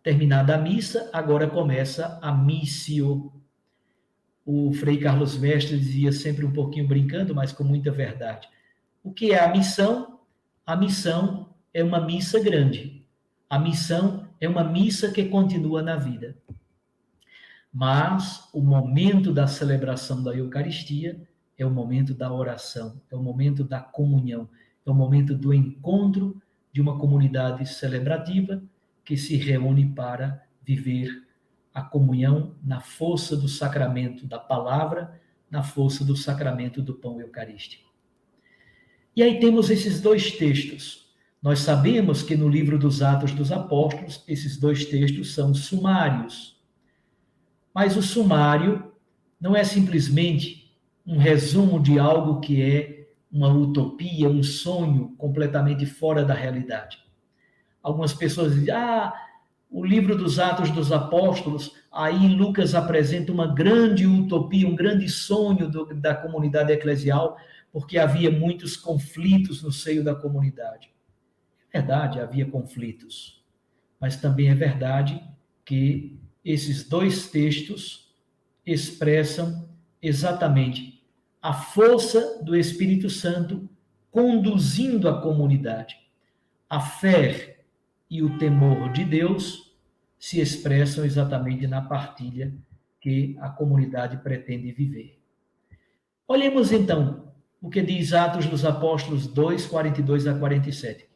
Terminada a missa, agora começa a missio. O Frei Carlos Mestre dizia sempre um pouquinho brincando, mas com muita verdade. O que é a missão? A missão é uma missa grande. A missão é uma missa que continua na vida. Mas o momento da celebração da Eucaristia é o momento da oração, é o momento da comunhão, é o momento do encontro de uma comunidade celebrativa que se reúne para viver a comunhão na força do sacramento da palavra, na força do sacramento do pão eucarístico. E aí temos esses 2 textos. Nós sabemos que no livro dos Atos dos Apóstolos, esses 2 textos são sumários. Mas o sumário não é simplesmente um resumo de algo que é uma utopia, um sonho completamente fora da realidade. Algumas pessoas dizem, o livro dos Atos dos Apóstolos, aí Lucas apresenta uma grande utopia, um grande sonho da comunidade eclesial, porque havia muitos conflitos no seio da comunidade. É verdade, havia conflitos, mas também é verdade que esses 2 textos expressam exatamente a força do Espírito Santo conduzindo a comunidade. A fé e o temor de Deus se expressam exatamente na partilha que a comunidade pretende viver. Olhemos então o que diz Atos dos Apóstolos 2, 42 a 47.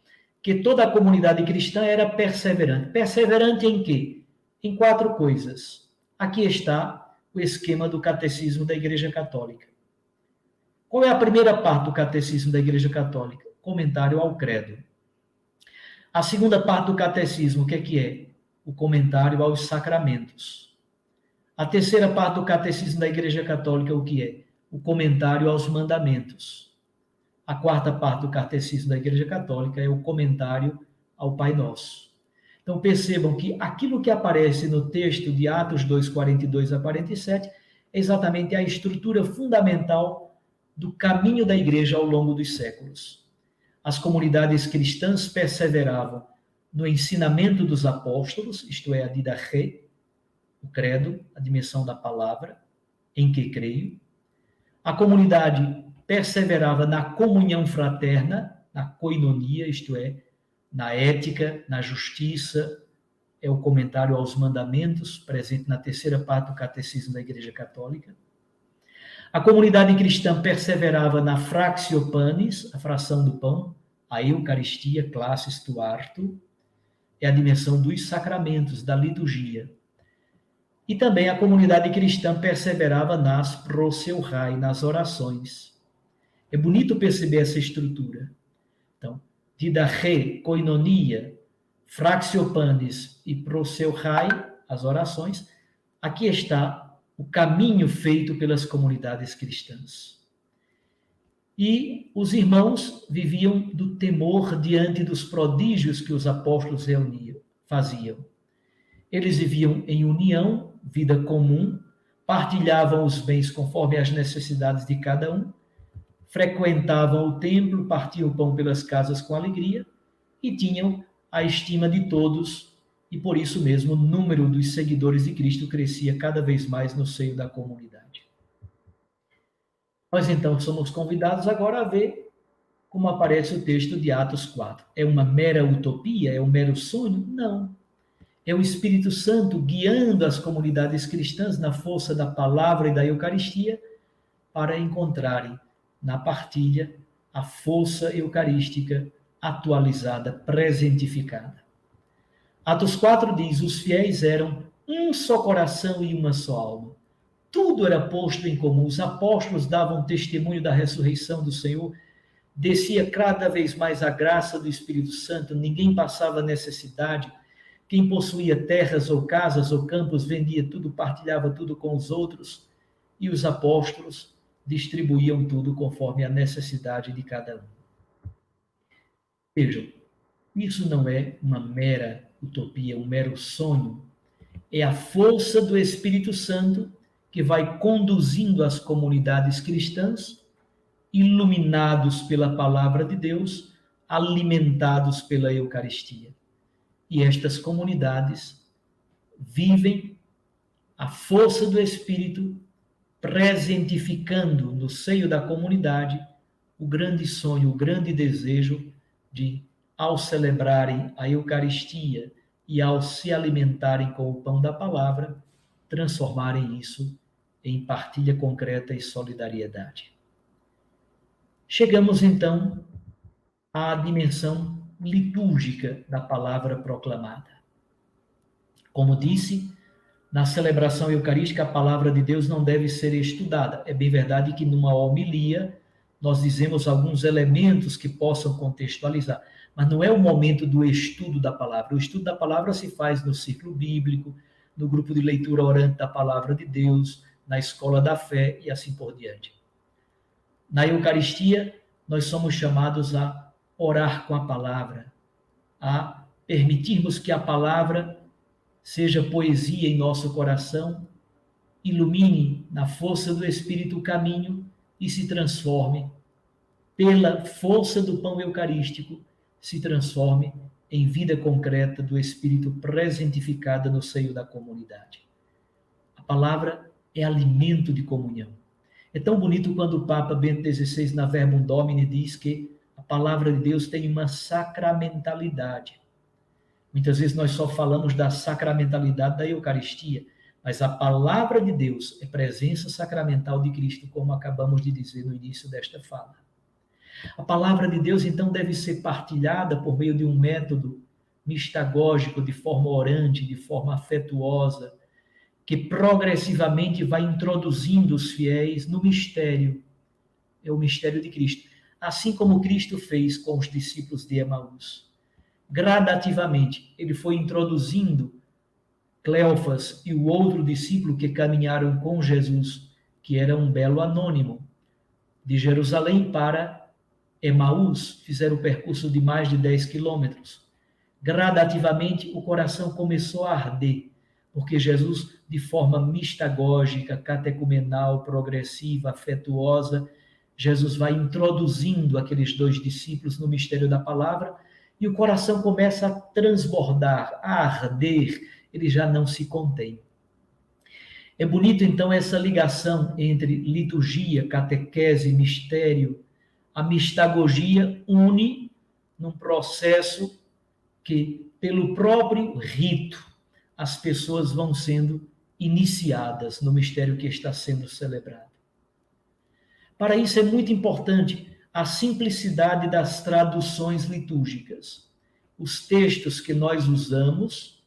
Que toda a comunidade cristã era perseverante. Perseverante em quê? Em 4 coisas. Aqui está o esquema do Catecismo da Igreja Católica. Qual é a primeira parte do Catecismo da Igreja Católica? Comentário ao Credo. A segunda parte do Catecismo, o que é? O comentário aos sacramentos. A terceira parte do Catecismo da Igreja Católica, o que é? O comentário aos mandamentos. A quarta parte do Catecismo da Igreja Católica é o comentário ao Pai Nosso. Então percebam que aquilo que aparece no texto de Atos 2, 42 a 47 é exatamente a estrutura fundamental do caminho da igreja ao longo dos séculos. As comunidades cristãs perseveravam no ensinamento dos apóstolos, isto é, a didache, o credo, a dimensão da palavra, em que creio. A comunidade perseverava na comunhão fraterna, na koinonia, isto é, na ética, na justiça, é o comentário aos mandamentos, presente na terceira parte do Catecismo da Igreja Católica. A comunidade cristã perseverava na Fractio Panis, a fração do pão, a Eucaristia, classis tuarto, é a dimensão dos sacramentos, da liturgia. E também a comunidade cristã perseverava nas proseuchai, nas orações. É bonito perceber essa estrutura. Então, didache, koinonia, Fractio Panis e proseuchai, as orações, aqui está o caminho feito pelas comunidades cristãs. E os irmãos viviam do temor diante dos prodígios que os apóstolos faziam. Eles viviam em união, vida comum, partilhavam os bens conforme as necessidades de cada um, frequentavam o templo, partiam o pão pelas casas com alegria e tinham a estima de todos, e por isso mesmo o número dos seguidores de Cristo crescia cada vez mais no seio da comunidade. Nós então somos convidados agora a ver como aparece o texto de Atos 4. É uma mera utopia? É um mero sonho? Não. É o Espírito Santo guiando as comunidades cristãs na força da palavra e da Eucaristia para encontrarem na partilha a força eucarística atualizada, presentificada. Atos 4 diz, os fiéis eram um só coração e uma só alma. Tudo era posto em comum. Os apóstolos davam testemunho da ressurreição do Senhor. Descia cada vez mais a graça do Espírito Santo. Ninguém passava necessidade. Quem possuía terras ou casas ou campos vendia tudo, partilhava tudo com os outros. E os apóstolos distribuíam tudo conforme a necessidade de cada um. Vejam, isso não é uma mera utopia, um mero sonho. É a força do Espírito Santo que vai conduzindo as comunidades cristãs, iluminados pela palavra de Deus, alimentados pela Eucaristia. E estas comunidades vivem a força do Espírito, presentificando no seio da comunidade o grande sonho, o grande desejo de, ao celebrarem a Eucaristia e ao se alimentarem com o pão da palavra, transformarem isso em partilha concreta e solidariedade. Chegamos, então, à dimensão litúrgica da palavra proclamada. Como disse, na celebração eucarística, a palavra de Deus não deve ser estudada. É bem verdade que numa homilia nós dizemos alguns elementos que possam contextualizar, mas não é o momento do estudo da palavra. O estudo da palavra se faz no ciclo bíblico, no grupo de leitura orante da palavra de Deus, na escola da fé e assim por diante. Na Eucaristia, nós somos chamados a orar com a palavra, a permitirmos que a palavra seja poesia em nosso coração, ilumine na força do Espírito o caminho e se transforme, pela força do pão eucarístico, se transforme em vida concreta do Espírito presentificada no seio da comunidade. A palavra é alimento de comunhão. É tão bonito quando o Papa Bento XVI, na Verbum Domini, diz que a palavra de Deus tem uma sacramentalidade. Muitas vezes nós só falamos da sacramentalidade da Eucaristia, mas a palavra de Deus é presença sacramental de Cristo, como acabamos de dizer no início desta fala. A palavra de Deus, então, deve ser partilhada por meio de um método mistagógico, de forma orante, de forma afetuosa, que progressivamente vai introduzindo os fiéis no mistério. É o mistério de Cristo. Assim como Cristo fez com os discípulos de Emaús. Gradativamente, ele foi introduzindo Cleófas e o outro discípulo que caminharam com Jesus, que era um belo anônimo, de Jerusalém para Emaús, fizeram o percurso de mais de 10 quilômetros. Gradativamente, o coração começou a arder, porque Jesus, de forma mistagógica, catecumenal, progressiva, afetuosa, Jesus vai introduzindo aqueles dois discípulos no mistério da palavra e o coração começa a transbordar, a arder, ele já não se contém. É bonito, então, essa ligação entre liturgia, catequese e mistério. A mistagogia une num processo que, pelo próprio rito, as pessoas vão sendo iniciadas no mistério que está sendo celebrado. Para isso é muito importante a simplicidade das traduções litúrgicas. Os textos que nós usamos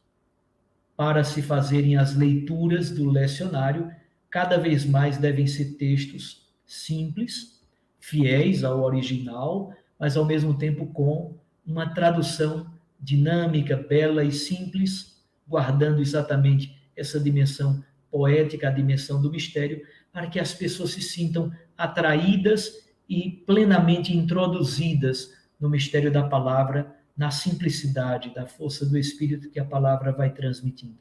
para se fazerem as leituras do lecionário, cada vez mais devem ser textos simples, fiéis ao original, mas ao mesmo tempo com uma tradução dinâmica, bela e simples, guardando exatamente essa dimensão poética, a dimensão do mistério, para que as pessoas se sintam atraídas e plenamente introduzidas no mistério da palavra, na simplicidade, da força do Espírito que a palavra vai transmitindo.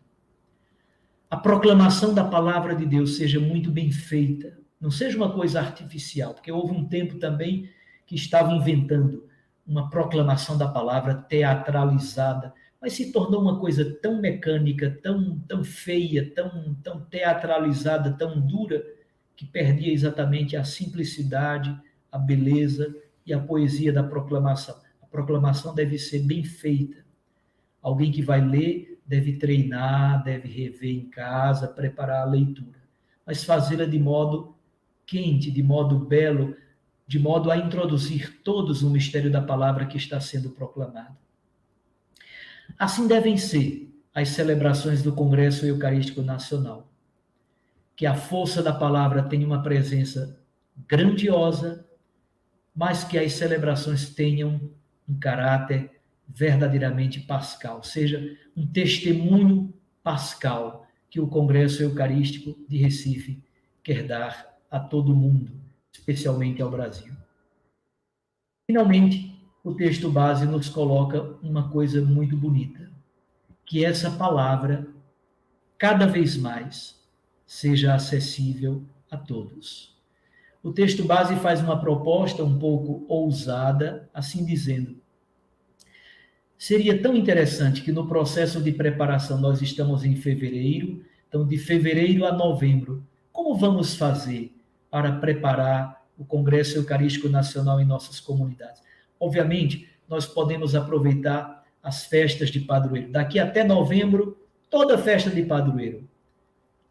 A proclamação da palavra de Deus seja muito bem feita, não seja uma coisa artificial, porque houve um tempo também que estava inventando uma proclamação da palavra teatralizada, mas se tornou uma coisa tão mecânica, tão feia, tão teatralizada, tão dura, que perdia exatamente a simplicidade, a beleza e a poesia da proclamação. A proclamação deve ser bem feita. Alguém que vai ler deve treinar, deve rever em casa, preparar a leitura, mas fazê-la de modo quente, de modo belo, de modo a introduzir todos no mistério da palavra que está sendo proclamado. Assim devem ser as celebrações do Congresso Eucarístico Nacional, que a força da palavra tenha uma presença grandiosa, mas que as celebrações tenham um caráter verdadeiramente pascal, seja um testemunho pascal que o Congresso Eucarístico de Recife quer dar a todo mundo, especialmente ao Brasil. Finalmente, o texto base nos coloca uma coisa muito bonita, que essa palavra, cada vez mais, seja acessível a todos. O texto base faz uma proposta um pouco ousada, assim dizendo: seria tão interessante que no processo de preparação, nós estamos em fevereiro, então de fevereiro a novembro, como vamos fazer para preparar o Congresso Eucarístico Nacional em nossas comunidades? Obviamente, nós podemos aproveitar as festas de padroeiro. Daqui até novembro, toda festa de padroeiro.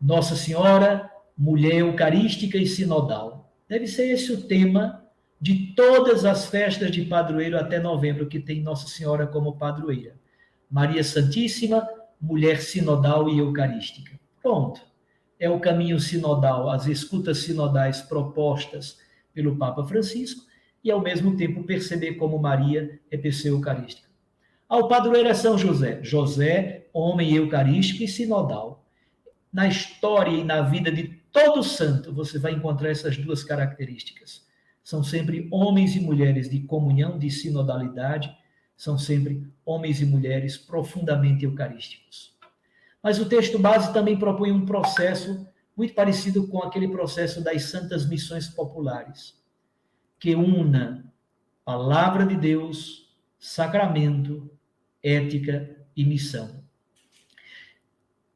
Nossa Senhora, mulher eucarística e sinodal. Deve ser esse o tema de todas as festas de padroeiro até novembro, que tem Nossa Senhora como padroeira. Maria Santíssima, mulher sinodal e eucarística. Pronto. É o caminho sinodal, as escutas sinodais propostas pelo Papa Francisco e, ao mesmo tempo, perceber como Maria é pessoa eucarística. O padroeiro é São José. José, homem eucarístico e sinodal. Na história e na vida de todo santo, você vai encontrar essas duas características. São sempre homens e mulheres de comunhão, de sinodalidade, são sempre homens e mulheres profundamente eucarísticos. Mas o texto base também propõe um processo muito parecido com aquele processo das santas missões populares, que una palavra de Deus, sacramento, ética e missão.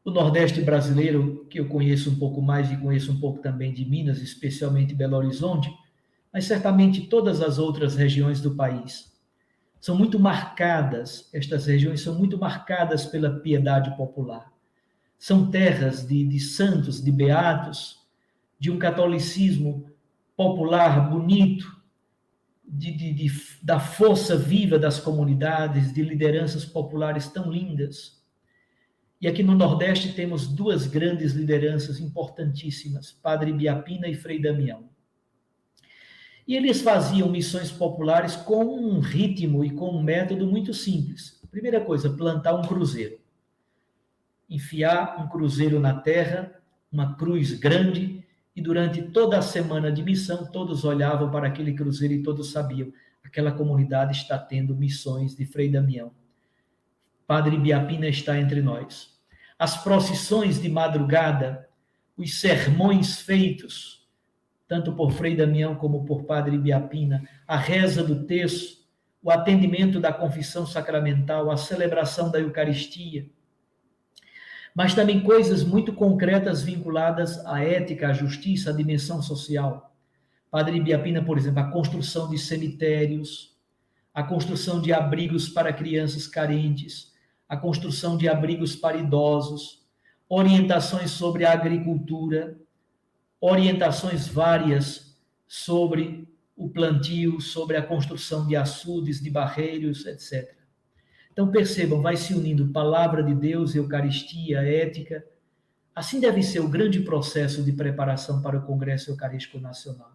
O Nordeste brasileiro, que eu conheço um pouco mais e conheço um pouco também de Minas, especialmente Belo Horizonte, mas certamente todas as outras regiões do país, são muito marcadas, estas regiões são muito marcadas pela piedade popular. São terras de santos, de beatos, de um catolicismo popular bonito, da força viva das comunidades, de lideranças populares tão lindas. E aqui no Nordeste temos duas grandes lideranças importantíssimas, Padre Biapina e Frei Damião. E eles faziam missões populares com um ritmo e com um método muito simples. Primeira coisa, plantar um cruzeiro. Enfiar um cruzeiro na terra, uma cruz grande, e durante toda a semana de missão, todos olhavam para aquele cruzeiro e todos sabiam, aquela comunidade está tendo missões de Frei Damião. Padre Biapina está entre nós. As procissões de madrugada, os sermões feitos, tanto por Frei Damião como por Padre Biapina, a reza do terço, o atendimento da confissão sacramental, a celebração da Eucaristia, mas também coisas muito concretas vinculadas à ética, à justiça, à dimensão social. Padre Biapina, por exemplo, a construção de cemitérios, a construção de abrigos para crianças carentes, a construção de abrigos para idosos, orientações sobre a agricultura, orientações várias sobre o plantio, sobre a construção de açudes, de barreiros, etc. Então, percebam, vai se unindo palavra de Deus, Eucaristia, ética. Assim deve ser o grande processo de preparação para o Congresso Eucarístico Nacional.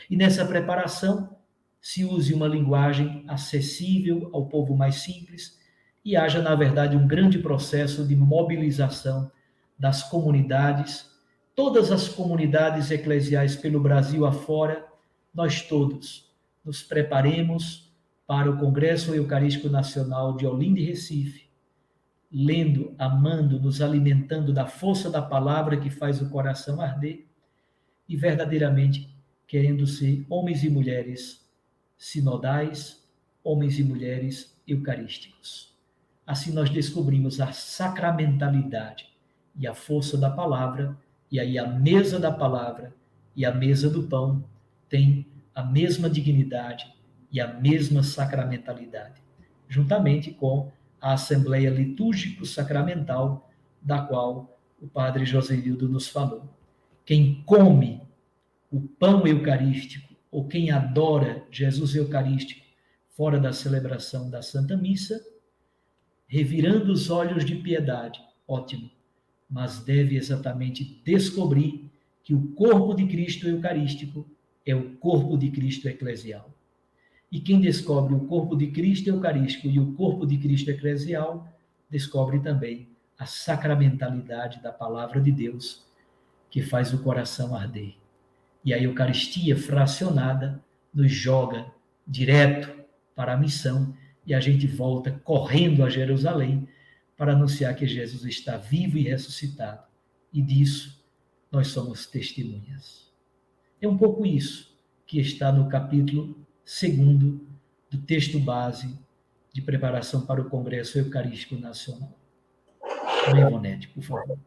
E nessa preparação, se use uma linguagem acessível ao povo mais simples e haja, na verdade, um grande processo de mobilização das comunidades, todas as comunidades eclesiais pelo Brasil afora, nós todos nos preparemos para o Congresso Eucarístico Nacional de Olinda e Recife, lendo, amando, nos alimentando da força da palavra que faz o coração arder e verdadeiramente querendo ser homens e mulheres sinodais, homens e mulheres eucarísticos. Assim nós descobrimos a sacramentalidade e a força da palavra, e aí a mesa da palavra e a mesa do pão têm a mesma dignidade e a mesma sacramentalidade, juntamente com a Assembleia Litúrgico-Sacramental, da qual o padre Josenildo nos falou. Quem come o pão eucarístico, ou quem adora Jesus Eucarístico fora da celebração da Santa Missa, revirando os olhos de piedade, ótimo, mas deve exatamente descobrir que o corpo de Cristo Eucarístico é o corpo de Cristo eclesial. E quem descobre o corpo de Cristo Eucarístico e o corpo de Cristo eclesial, descobre também a sacramentalidade da palavra de Deus, que faz o coração arder. E a Eucaristia fracionada nos joga direto para a missão e a gente volta correndo a Jerusalém para anunciar que Jesus está vivo e ressuscitado. E disso nós somos testemunhas. É um pouco isso que está no capítulo 2º do texto base de preparação para o Congresso Eucarístico Nacional. Mãe Ivonete, por favor.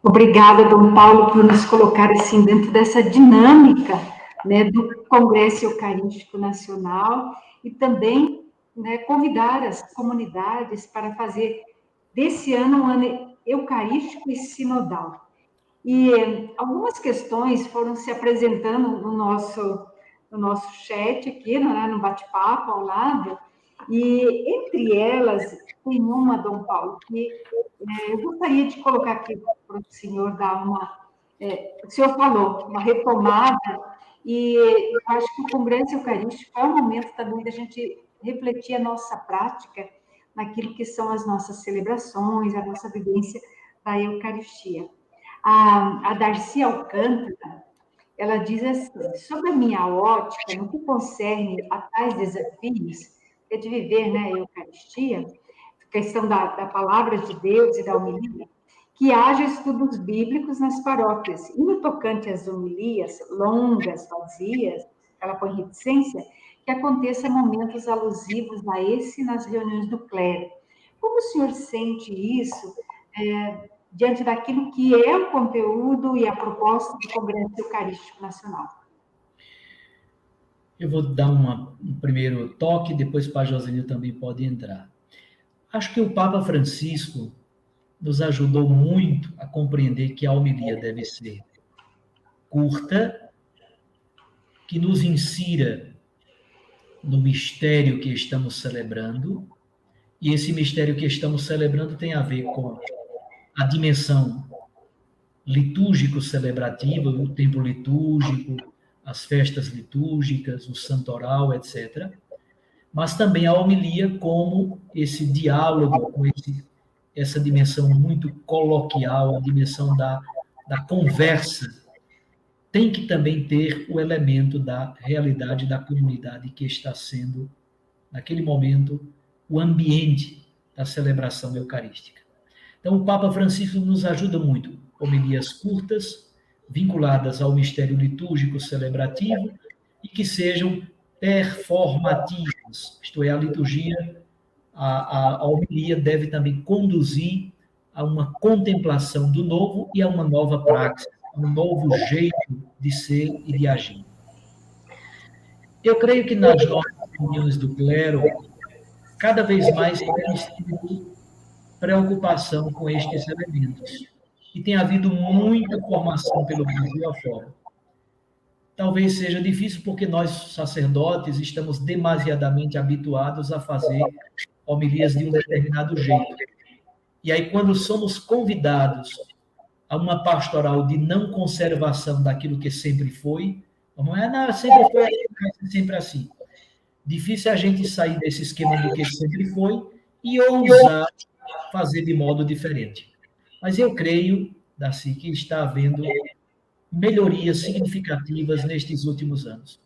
Obrigada, Dom Paulo, por nos colocar assim dentro dessa dinâmica, né, do Congresso Eucarístico Nacional e também, né, convidar as comunidades para fazer desse ano um ano eucarístico e sinodal. E algumas questões foram se apresentando no nosso chat aqui, no bate-papo ao lado, e entre elas tem uma, Dom Paulo, que eu gostaria de colocar aqui para o senhor dar o senhor falou, uma retomada, e eu acho que o Congresso Eucarístico é o momento também da gente refletir a nossa prática naquilo que são as nossas celebrações, a nossa vivência da Eucaristia. A Darcy Alcântara, ela diz assim: sobre a minha ótica, no que concerne a tais desafios, é de viver, né, a Eucaristia, questão da palavra de Deus e da homilia, que haja estudos bíblicos nas paróquias. E no tocante às homilias longas, vazias, ela põe reticência, que aconteça momentos alusivos a esse nas reuniões do clero. Como o senhor sente isso diante daquilo que é o conteúdo e a proposta do Congresso Eucarístico Nacional? Eu vou dar um primeiro toque, depois o Padre Josenildo também pode entrar. Acho que o Papa Francisco nos ajudou muito a compreender que a homilia deve ser curta, que nos insira no mistério que estamos celebrando, e esse mistério que estamos celebrando tem a ver com a dimensão litúrgico-celebrativa, o tempo litúrgico, as festas litúrgicas, o santoral, etc., mas também a homilia como esse diálogo, com essa dimensão muito coloquial, a dimensão da conversa, tem que também ter o elemento da realidade da comunidade que está sendo, naquele momento, o ambiente da celebração eucarística. Então, o Papa Francisco nos ajuda muito. Homilias curtas, vinculadas ao mistério litúrgico celebrativo e que sejam performativas, isto é, a liturgia, a homilia deve também conduzir a uma contemplação do novo e a uma nova praxis, a um novo jeito de ser e de agir. Eu creio que nas nossas reuniões do clero, cada vez mais temos tido preocupação com estes elementos. E tem havido muita formação pelo Brasil afora. Talvez seja difícil porque nós, sacerdotes, estamos demasiadamente habituados a fazer homilias de um determinado jeito. E aí, quando somos convidados a uma pastoral de não conservação daquilo que sempre foi, não é nada, sempre foi assim, vai ser sempre assim. Difícil é a gente sair desse esquema do que sempre foi e ousar fazer de modo diferente. Mas eu creio, Darcy, que está havendo melhorias significativas nestes últimos anos.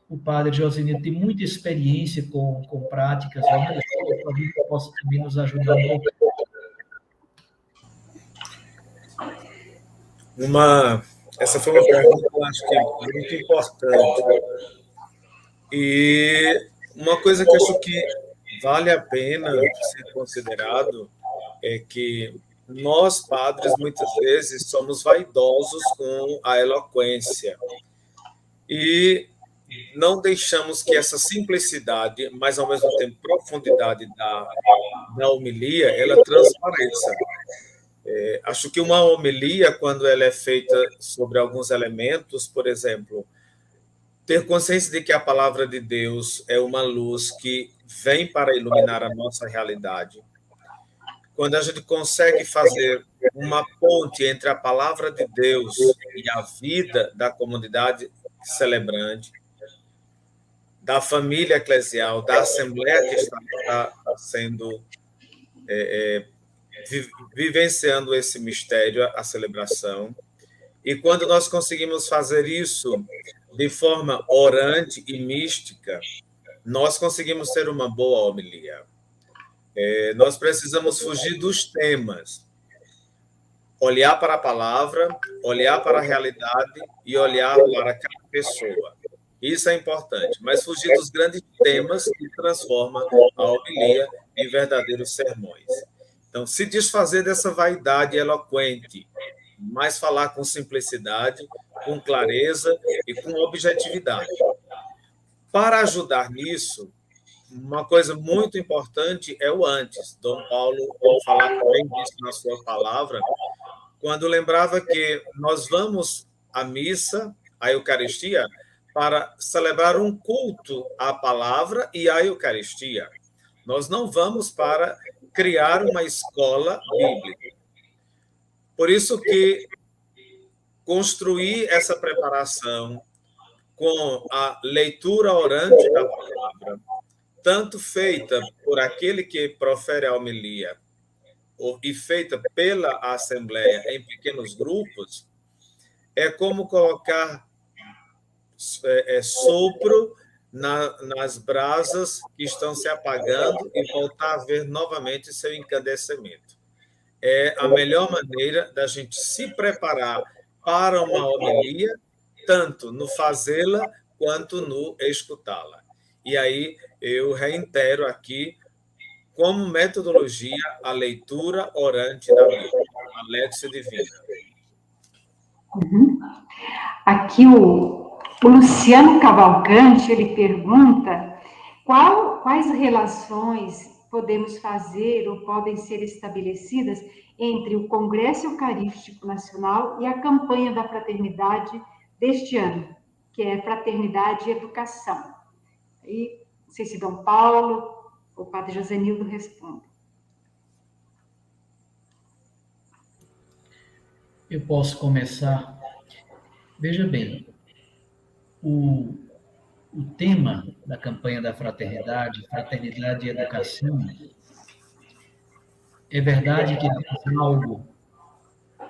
O padre Josenildo tem muita experiência com práticas, talvez possa também nos ajudar um pouco. Essa foi uma pergunta, eu acho que é muito importante. E uma coisa que eu acho que vale a pena ser considerado é que nós, padres, muitas vezes somos vaidosos com a eloquência e não deixamos que essa simplicidade, mas ao mesmo tempo profundidade da homilia, ela transpareça. Acho que uma homilia, quando ela é feita sobre alguns elementos, por exemplo, ter consciência de que a palavra de Deus é uma luz que vem para iluminar a nossa realidade. Quando a gente consegue fazer uma ponte entre a palavra de Deus e a vida da comunidade celebrante, da família eclesial, da assembleia que está sendo vivenciando esse mistério, a celebração, e quando nós conseguimos fazer isso de forma orante e mística, nós conseguimos ter uma boa homilia. Nós precisamos fugir dos temas, olhar para a palavra, olhar para a realidade e olhar para cada pessoa. Isso é importante, mas fugir dos grandes temas que transformam a homilia em verdadeiros sermões. Então, se desfazer dessa vaidade eloquente, mas falar com simplicidade, com clareza e com objetividade. Para ajudar nisso, uma coisa muito importante é o antes. Dom Paulo falava bem disso na sua palavra, quando lembrava que nós vamos à missa, à Eucaristia, para celebrar um culto à palavra e à Eucaristia. Nós não vamos para criar uma escola bíblica. Por isso que construir essa preparação com a leitura orante da palavra, tanto feita por aquele que profere a homilia e feita pela Assembleia em pequenos grupos, é como colocar sopro nas brasas que estão se apagando e voltar a ver novamente seu incandescimento. É a melhor maneira da gente se preparar para uma homilia, tanto no fazê-la quanto no escutá-la. E aí eu reitero aqui, como metodologia, a leitura orante da Bíblia, a Léxio Divina. Aqui o Luciano Cavalcante, ele pergunta quais relações podemos fazer ou podem ser estabelecidas entre o Congresso Eucarístico Nacional e a campanha da fraternidade deste ano, que é Fraternidade e Educação. E não sei se Dom Paulo ou o Padre Josenildo respondem. Eu posso começar. Veja bem, o tema da campanha da fraternidade e educação, é verdade que é algo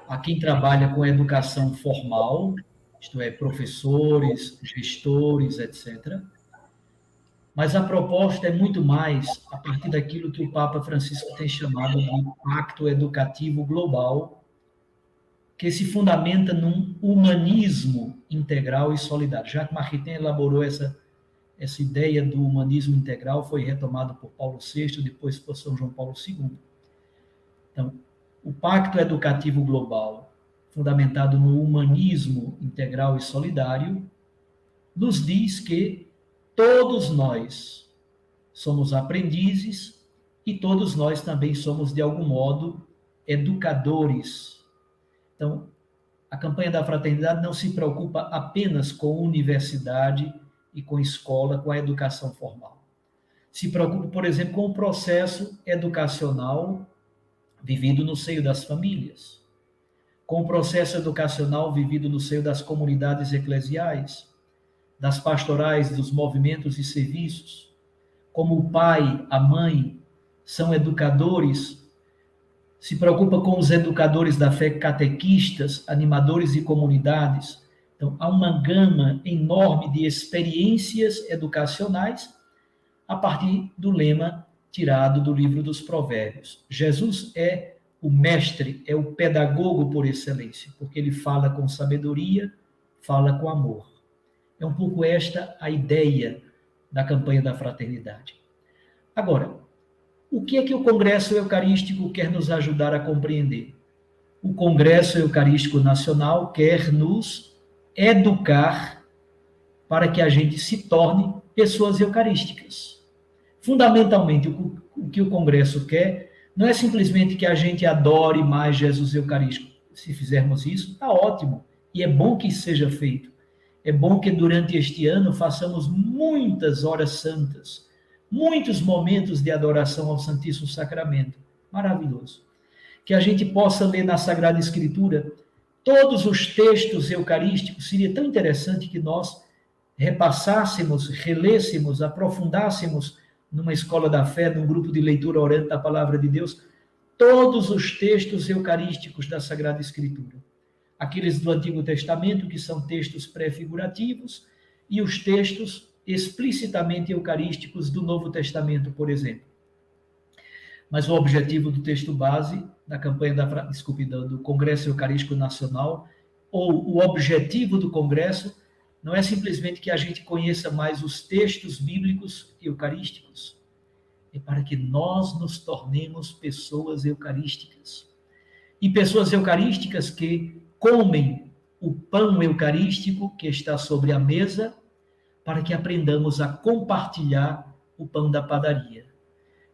a quem trabalha com educação formal, isto é, professores, gestores, etc. Mas a proposta é muito mais a partir daquilo que o Papa Francisco tem chamado de Pacto Educativo Global, que se fundamenta num humanismo integral e solidário. Jacques Maritain elaborou essa ideia do humanismo integral, foi retomado por Paulo VI, depois por São João Paulo II. Então, o Pacto Educativo Global, fundamentado no humanismo integral e solidário, nos diz que todos nós somos aprendizes e todos nós também somos, de algum modo, educadores. Então, a campanha da fraternidade não se preocupa apenas com universidade e com escola, com a educação formal. Se preocupa, por exemplo, com o processo educacional vivido no seio das famílias, com o processo educacional vivido no seio das comunidades eclesiais, das pastorais, dos movimentos e serviços, como o pai, a mãe são educadores, se preocupa com os educadores da fé, catequistas, animadores de comunidades. Então, há uma gama enorme de experiências educacionais a partir do lema tirado do livro dos Provérbios. Jesus é o mestre, é o pedagogo por excelência, porque ele fala com sabedoria, fala com amor. É um pouco esta a ideia da campanha da fraternidade. Agora, o que é que o Congresso Eucarístico quer nos ajudar a compreender? O Congresso Eucarístico Nacional quer nos educar para que a gente se torne pessoas eucarísticas. Fundamentalmente, o que o Congresso quer não é simplesmente que a gente adore mais Jesus Eucarístico. Se fizermos isso, está ótimo. E é bom que isso seja feito. É bom que durante este ano façamos muitas horas santas, muitos momentos de adoração ao Santíssimo Sacramento. Maravilhoso. Que a gente possa ler na Sagrada Escritura todos os textos eucarísticos. Seria tão interessante que nós repassássemos, relêssemos, aprofundássemos numa escola da fé, num grupo de leitura orante da Palavra de Deus, todos os textos eucarísticos da Sagrada Escritura. Aqueles do Antigo Testamento, que são textos pré-figurativos, e os textos explicitamente eucarísticos do Novo Testamento, por exemplo. Mas o objetivo do texto base da campanha do Congresso Eucarístico Nacional, ou o objetivo do Congresso, não é simplesmente que a gente conheça mais os textos bíblicos eucarísticos, é para que nós nos tornemos pessoas eucarísticas. E pessoas eucarísticas que comem o pão eucarístico que está sobre a mesa, para que aprendamos a compartilhar o pão da padaria.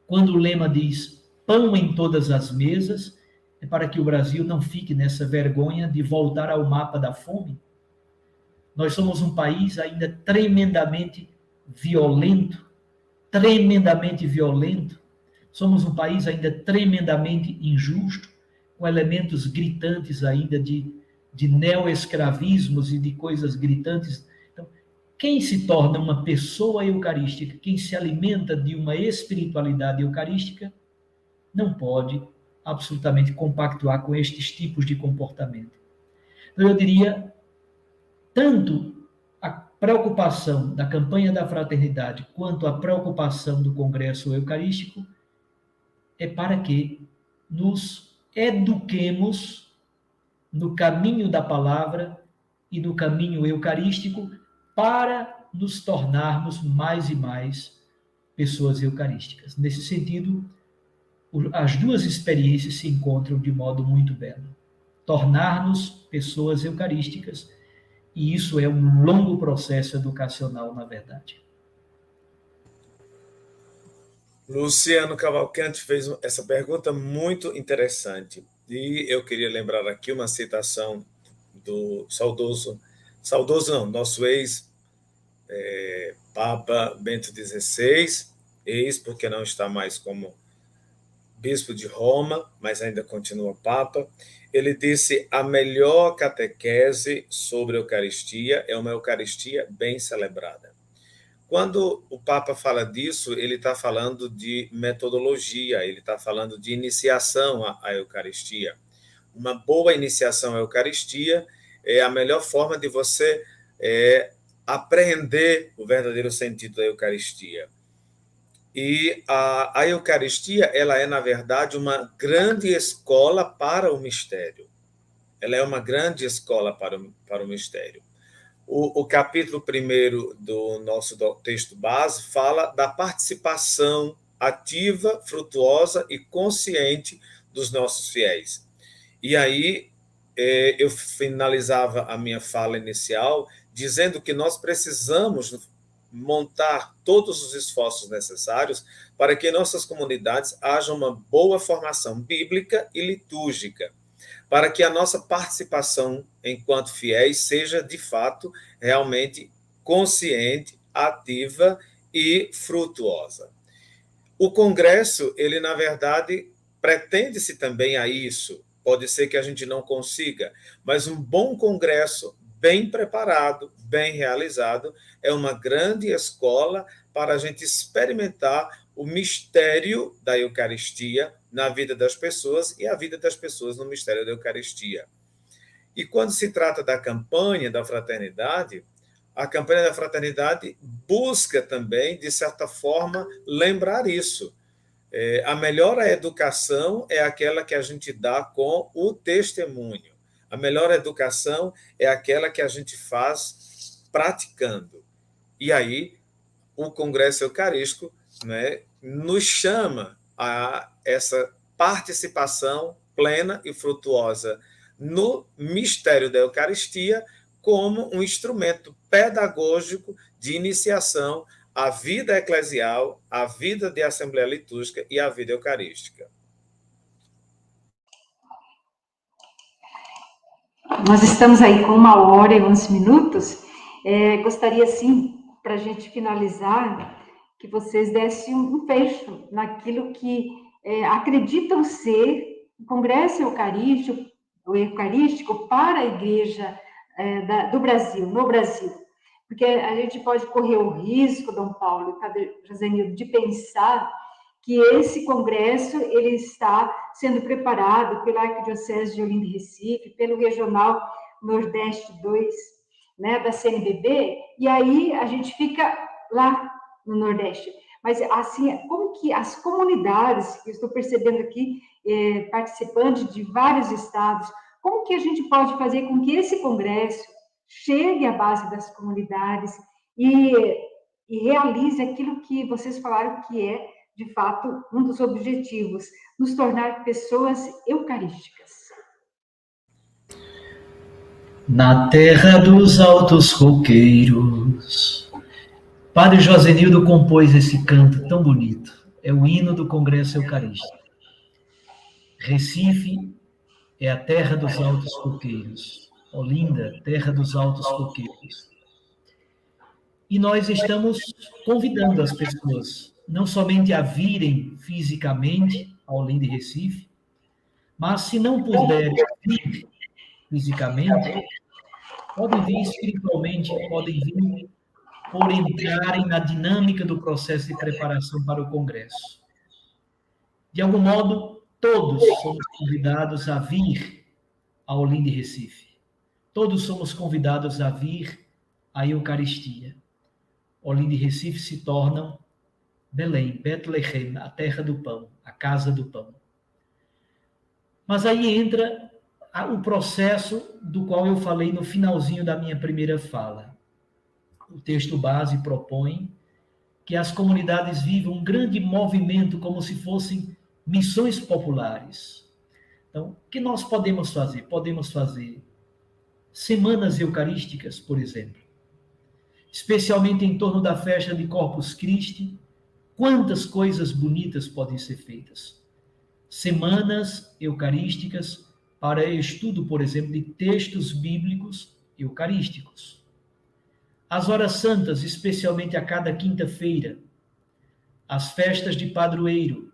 Quando o lema diz pão em todas as mesas, é para que o Brasil não fique nessa vergonha de voltar ao mapa da fome. Nós somos um país ainda tremendamente violento. Somos um país ainda tremendamente injusto, com elementos gritantes ainda de neoescravismos e de coisas gritantes. Então, quem se torna uma pessoa eucarística, quem se alimenta de uma espiritualidade eucarística, não pode absolutamente compactuar com estes tipos de comportamento. Então, eu diria, tanto a preocupação da campanha da fraternidade quanto a preocupação do Congresso Eucarístico é para que nos eduquemos no caminho da palavra e no caminho eucarístico para nos tornarmos mais e mais pessoas eucarísticas. Nesse sentido, as duas experiências se encontram de modo muito belo. Tornar-nos pessoas eucarísticas, e isso é um longo processo educacional, na verdade. Luciano Cavalcante fez essa pergunta muito interessante. E eu queria lembrar aqui uma citação do nosso ex-Papa Bento XVI, ex porque não está mais como bispo de Roma, mas ainda continua Papa. Ele disse: a melhor catequese sobre a Eucaristia é uma Eucaristia bem celebrada. Quando o Papa fala disso, ele está falando de metodologia, ele está falando de iniciação à Eucaristia. Uma boa iniciação à Eucaristia é a melhor forma de você apreender o verdadeiro sentido da Eucaristia. E a Eucaristia, ela é, na verdade, uma grande escola para o mistério. Ela é uma grande escola para o mistério. O capítulo 1 do nosso texto base fala da participação ativa, frutuosa e consciente dos nossos fiéis. E aí eu finalizava a minha fala inicial dizendo que nós precisamos montar todos os esforços necessários para que em nossas comunidades haja uma boa formação bíblica e litúrgica, para que a nossa participação enquanto fiéis seja, de fato, realmente consciente, ativa e frutuosa. O congresso, ele, na verdade, pretende-se também a isso. Pode ser que a gente não consiga, mas um bom congresso, bem preparado, bem realizado, é uma grande escola para a gente experimentar o mistério da Eucaristia na vida das pessoas e a vida das pessoas no mistério da Eucaristia. E quando se trata da campanha da fraternidade, a campanha da fraternidade busca também, de certa forma, lembrar isso. A melhor educação é aquela que a gente dá com o testemunho. A melhor educação é aquela que a gente faz praticando. E aí, o Congresso Eucarístico, né, nos chama a essa participação plena e frutuosa no mistério da Eucaristia como um instrumento pedagógico de iniciação à vida eclesial, à vida de Assembleia Litúrgica e à vida eucarística. Nós estamos aí com 1h e 11 minutos. Gostaria, sim, para a gente finalizar, que vocês dessem um fecho naquilo que acreditam ser o Congresso Eucarístico para a Igreja do Brasil, no Brasil. Porque a gente pode correr o risco, Dom Paulo e José Nildo, de pensar que esse congresso ele está sendo preparado pela Arquidiocese de Olinda e Recife, pelo Regional Nordeste 2, né, da CNBB, e aí a gente fica lá no Nordeste. Mas, assim, como que as comunidades, que eu estou percebendo aqui, participantes de vários estados, como que a gente pode fazer com que esse congresso chegue à base das comunidades e realize aquilo que vocês falaram que é, de fato, um dos objetivos, nos tornar pessoas eucarísticas. Na terra dos altos roqueiros, Padre Josenildo compôs esse canto tão bonito. É o hino do Congresso Eucarístico. Recife é a terra dos altos roqueiros. Olinda, terra dos altos roqueiros. E nós estamos convidando as pessoas não somente a virem fisicamente a Olinda e Recife, mas se não puderem vir fisicamente, podem vir espiritualmente, podem vir por entrarem na dinâmica do processo de preparação para o Congresso. De algum modo, todos somos convidados a vir a Olinda e Recife. Todos somos convidados a vir à Eucaristia. Olinda e Recife se tornam Belém, Betlehem, a terra do pão, a casa do pão. Mas aí entra o processo do qual eu falei no finalzinho da minha primeira fala. O texto base propõe que as comunidades vivam um grande movimento como se fossem missões populares. Então, o que nós podemos fazer? Podemos fazer semanas eucarísticas, por exemplo, especialmente em torno da festa de Corpus Christi. Quantas coisas bonitas podem ser feitas? Semanas eucarísticas para estudo, por exemplo, de textos bíblicos eucarísticos. As horas santas, especialmente a cada quinta-feira. As festas de padroeiro.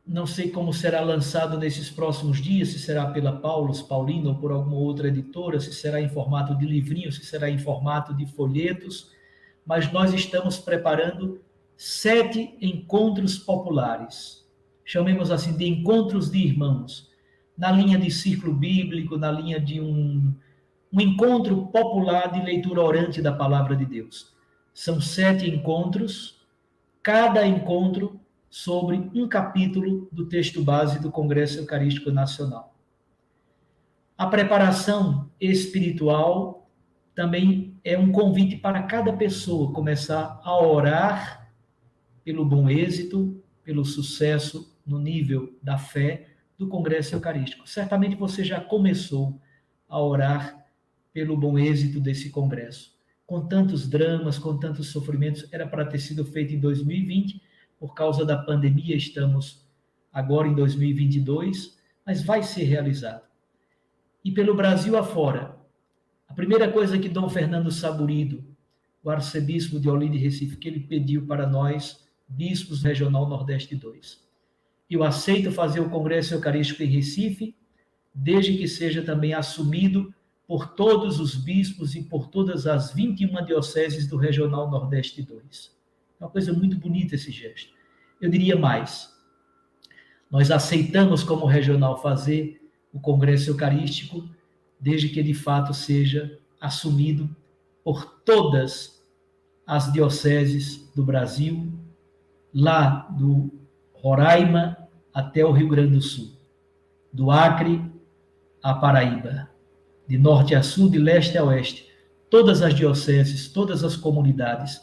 Não sei como será lançado nesses próximos dias, se será pela Paulino ou por alguma outra editora, se será em formato de livrinho, se será em formato de folhetos, mas nós estamos preparando 7 encontros populares, chamemos assim de encontros de irmãos, na linha de círculo bíblico, na linha de um encontro popular de leitura orante da Palavra de Deus. São 7 encontros, cada encontro sobre um capítulo do texto base do Congresso Eucarístico Nacional. A preparação espiritual também é um convite para cada pessoa começar a orar pelo bom êxito, pelo sucesso no nível da fé do Congresso Eucarístico. Certamente você já começou a orar pelo bom êxito desse congresso. com tantos dramas, com tantos sofrimentos, era para ter sido feito em 2020, por causa da pandemia, estamos agora em 2022, mas vai ser realizado. E pelo Brasil afora, a primeira coisa que Dom Fernando Saburido, o arcebispo de Olinda e Recife, que ele pediu para nós, bispos regional Nordeste 2. Eu aceito fazer o Congresso Eucarístico em Recife, desde que seja também assumido por todos os bispos e por todas as 21 dioceses do regional Nordeste 2. É uma coisa muito bonita esse gesto. Eu diria mais, nós aceitamos como regional fazer o Congresso Eucarístico, desde que de fato seja assumido por todas as dioceses do Brasil, lá do Roraima até o Rio Grande do Sul, do Acre à Paraíba, de norte a sul, de leste a oeste. Todas as dioceses, todas as comunidades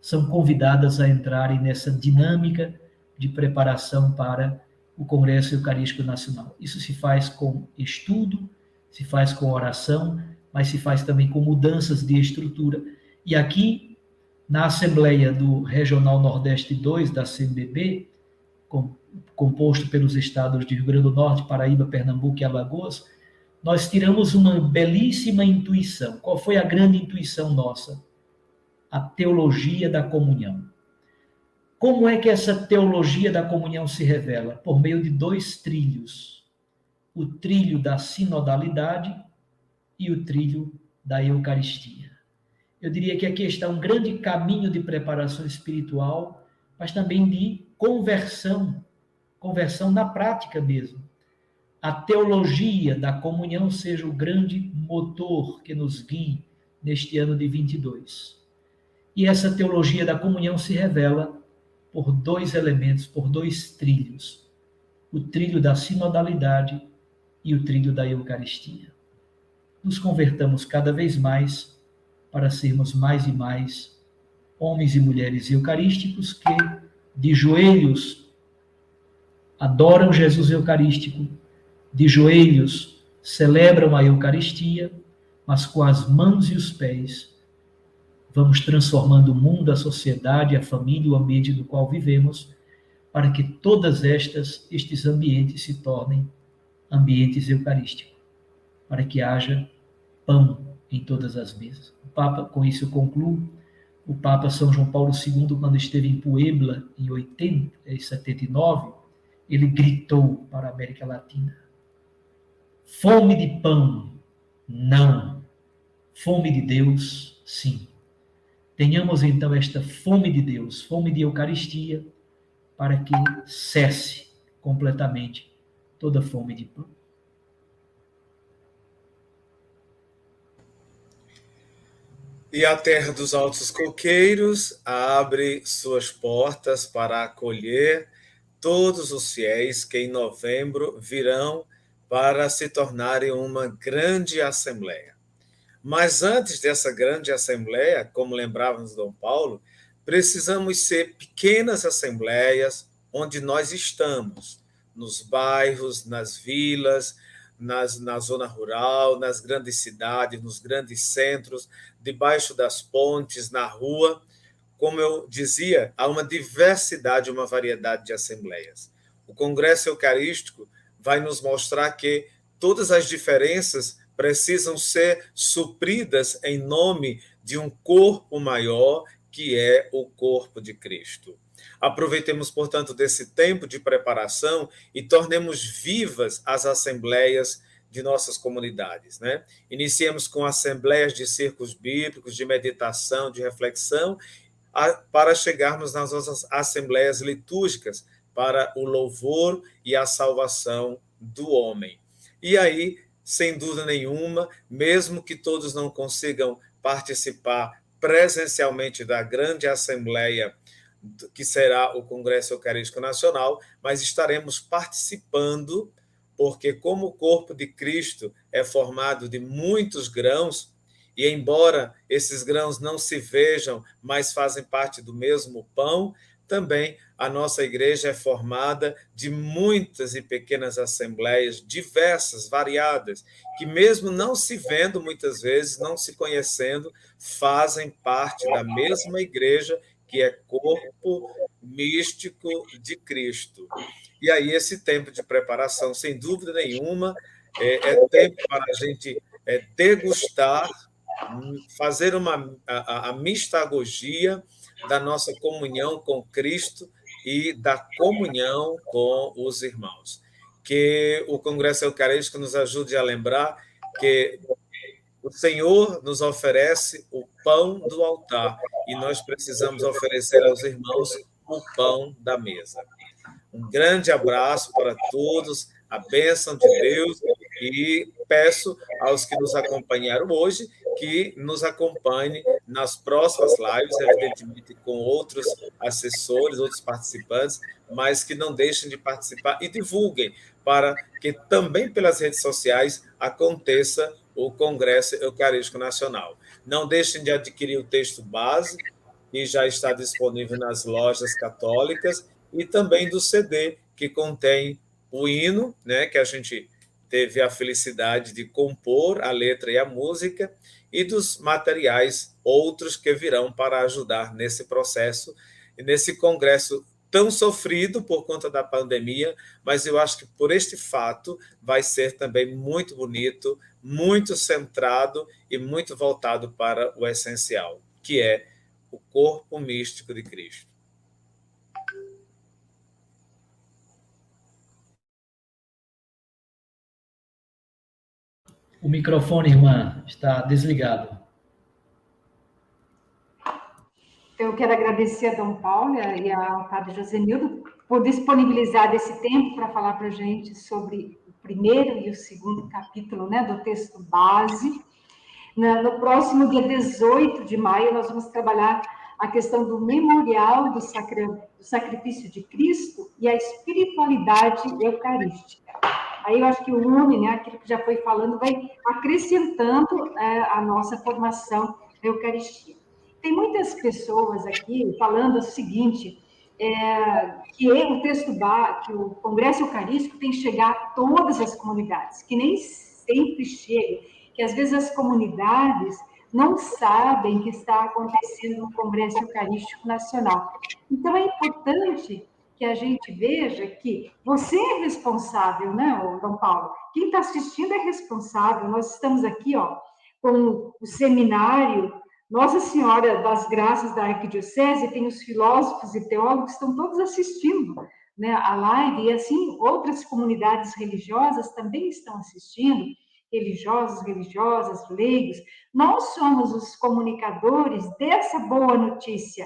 são convidadas a entrarem nessa dinâmica de preparação para o Congresso Eucarístico Nacional. Isso se faz com estudo, se faz com oração, mas se faz também com mudanças de estrutura. E aqui, na Assembleia do Regional Nordeste 2, da CMBB, composto pelos estados de Rio Grande do Norte, Paraíba, Pernambuco e Alagoas, nós tiramos uma belíssima intuição. Qual foi a grande intuição nossa? A teologia da comunhão. Como é que essa teologia da comunhão se revela? Por meio de 2 trilhos. O trilho da sinodalidade e o trilho da Eucaristia. Eu diria que aqui está um grande caminho de preparação espiritual, mas também de conversão na prática mesmo. A teologia da comunhão seja o grande motor que nos guie neste ano de 22. E essa teologia da comunhão se revela por 2 elementos, por 2 trilhos. O trilho da sinodalidade e o trilho da Eucaristia. Nos convertamos cada vez mais para sermos mais e mais homens e mulheres eucarísticos que, de joelhos, adoram Jesus Eucarístico, de joelhos celebram a Eucaristia, mas com as mãos e os pés vamos transformando o mundo, a sociedade, a família, o ambiente no qual vivemos, para que todas estes ambientes se tornem ambientes eucarísticos, para que haja pão em todas as mesas. O Papa, com isso eu concluo, o Papa São João Paulo II, quando esteve em Puebla, em 79, ele gritou para a América Latina: fome de pão, não. Fome de Deus, sim. Tenhamos então esta fome de Deus, fome de Eucaristia, para que cesse completamente toda fome de pão. E a Terra dos Altos Coqueiros abre suas portas para acolher todos os fiéis que em novembro virão para se tornarem uma grande assembleia. Mas antes dessa grande assembleia, como lembrávamos Dom Paulo, precisamos ser pequenas assembleias onde nós estamos, nos bairros, nas vilas, na zona rural, nas grandes cidades, nos grandes centros, debaixo das pontes, na rua. Como eu dizia, há uma diversidade, uma variedade de assembleias. O Congresso Eucarístico vai nos mostrar que todas as diferenças precisam ser supridas em nome de um corpo maior, que é o corpo de Cristo. Aproveitemos, portanto, desse tempo de preparação e tornemos vivas as assembleias de nossas comunidades, né? Iniciemos com assembleias de círculos bíblicos, de meditação, de reflexão, para chegarmos nas nossas assembleias litúrgicas, para o louvor e a salvação do homem. E aí, sem dúvida nenhuma, mesmo que todos não consigam participar presencialmente da grande assembleia que será o Congresso Eucarístico Nacional, mas estaremos participando, porque como o corpo de Cristo é formado de muitos grãos, e embora esses grãos não se vejam, mas fazem parte do mesmo pão, também a nossa igreja é formada de muitas e pequenas assembleias, diversas, variadas, que mesmo não se vendo muitas vezes, não se conhecendo, fazem parte da mesma igreja, que é corpo místico de Cristo. E aí esse tempo de preparação, sem dúvida nenhuma, é tempo para a gente degustar, fazer a mistagogia da nossa comunhão com Cristo e da comunhão com os irmãos. Que o Congresso Eucarístico nos ajude a lembrar que o Senhor nos oferece o pão do altar e nós precisamos oferecer aos irmãos o pão da mesa. Um grande abraço para todos, a bênção de Deus, e peço aos que nos acompanharam hoje que nos acompanhem nas próximas lives, evidentemente com outros assessores, outros participantes, mas que não deixem de participar e divulguem para que também pelas redes sociais aconteça o Congresso Eucarístico Nacional. Não deixem de adquirir o texto base, que já está disponível nas lojas católicas, e também do CD, que contém o hino, né, que a gente teve a felicidade de compor, a letra e a música, e dos materiais outros que virão para ajudar nesse processo e nesse congresso tão sofrido por conta da pandemia, mas eu acho que por este fato vai ser também muito bonito, muito centrado e muito voltado para o essencial, que é o corpo místico de Cristo. O microfone, irmã, está desligado. Então, eu quero agradecer a Dom Paulo e ao Padre Josenildo por disponibilizar esse tempo para falar para a gente sobre o primeiro e o segundo capítulo, né, do texto base. No próximo dia 18 de maio, nós vamos trabalhar a questão do memorial do sacrifício de Cristo e a espiritualidade eucarística. Aí eu acho que o UNE, né, aquilo que já foi falando, vai acrescentando a nossa formação na Eucaristia. Tem muitas pessoas aqui falando o seguinte, que o texto que o Congresso Eucarístico tem que chegar a todas as comunidades, que nem sempre chega, que às vezes as comunidades não sabem que está acontecendo no Congresso Eucarístico Nacional. Então, é importante que a gente veja que você é responsável, né, Dom Paulo? Quem está assistindo é responsável. Nós estamos aqui, ó, com o seminário Nossa Senhora das Graças da Arquidiocese, tem os filósofos e teólogos, estão todos assistindo, né, a live, e assim, outras comunidades religiosas também estão assistindo, religiosos, religiosas, leigos. Nós somos os comunicadores dessa boa notícia,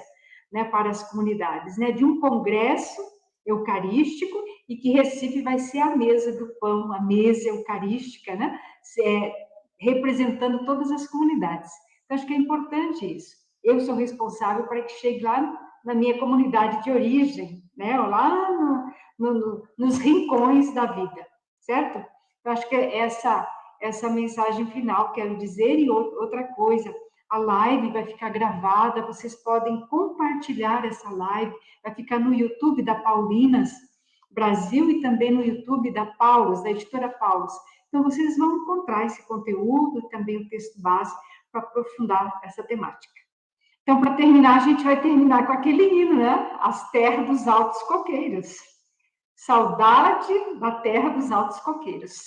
né, para as comunidades, né, de um congresso eucarístico, e que Recife vai ser a mesa do pão, a mesa eucarística, né, representando todas as comunidades. Então, acho que é importante isso. Eu sou responsável para que chegue lá na minha comunidade de origem, né, lá nos rincões da vida, certo? Eu acho que essa mensagem final, quero dizer. E outra coisa, a live vai ficar gravada, vocês podem compartilhar essa live, vai ficar no YouTube da Paulinas Brasil e também no YouTube da Paulus, da editora Paulus. Então, vocês vão encontrar esse conteúdo, também o texto base, para aprofundar essa temática. Então, para terminar, a gente vai terminar com aquele hino, né? As terras dos altos coqueiros. Saudade da terra dos altos coqueiros.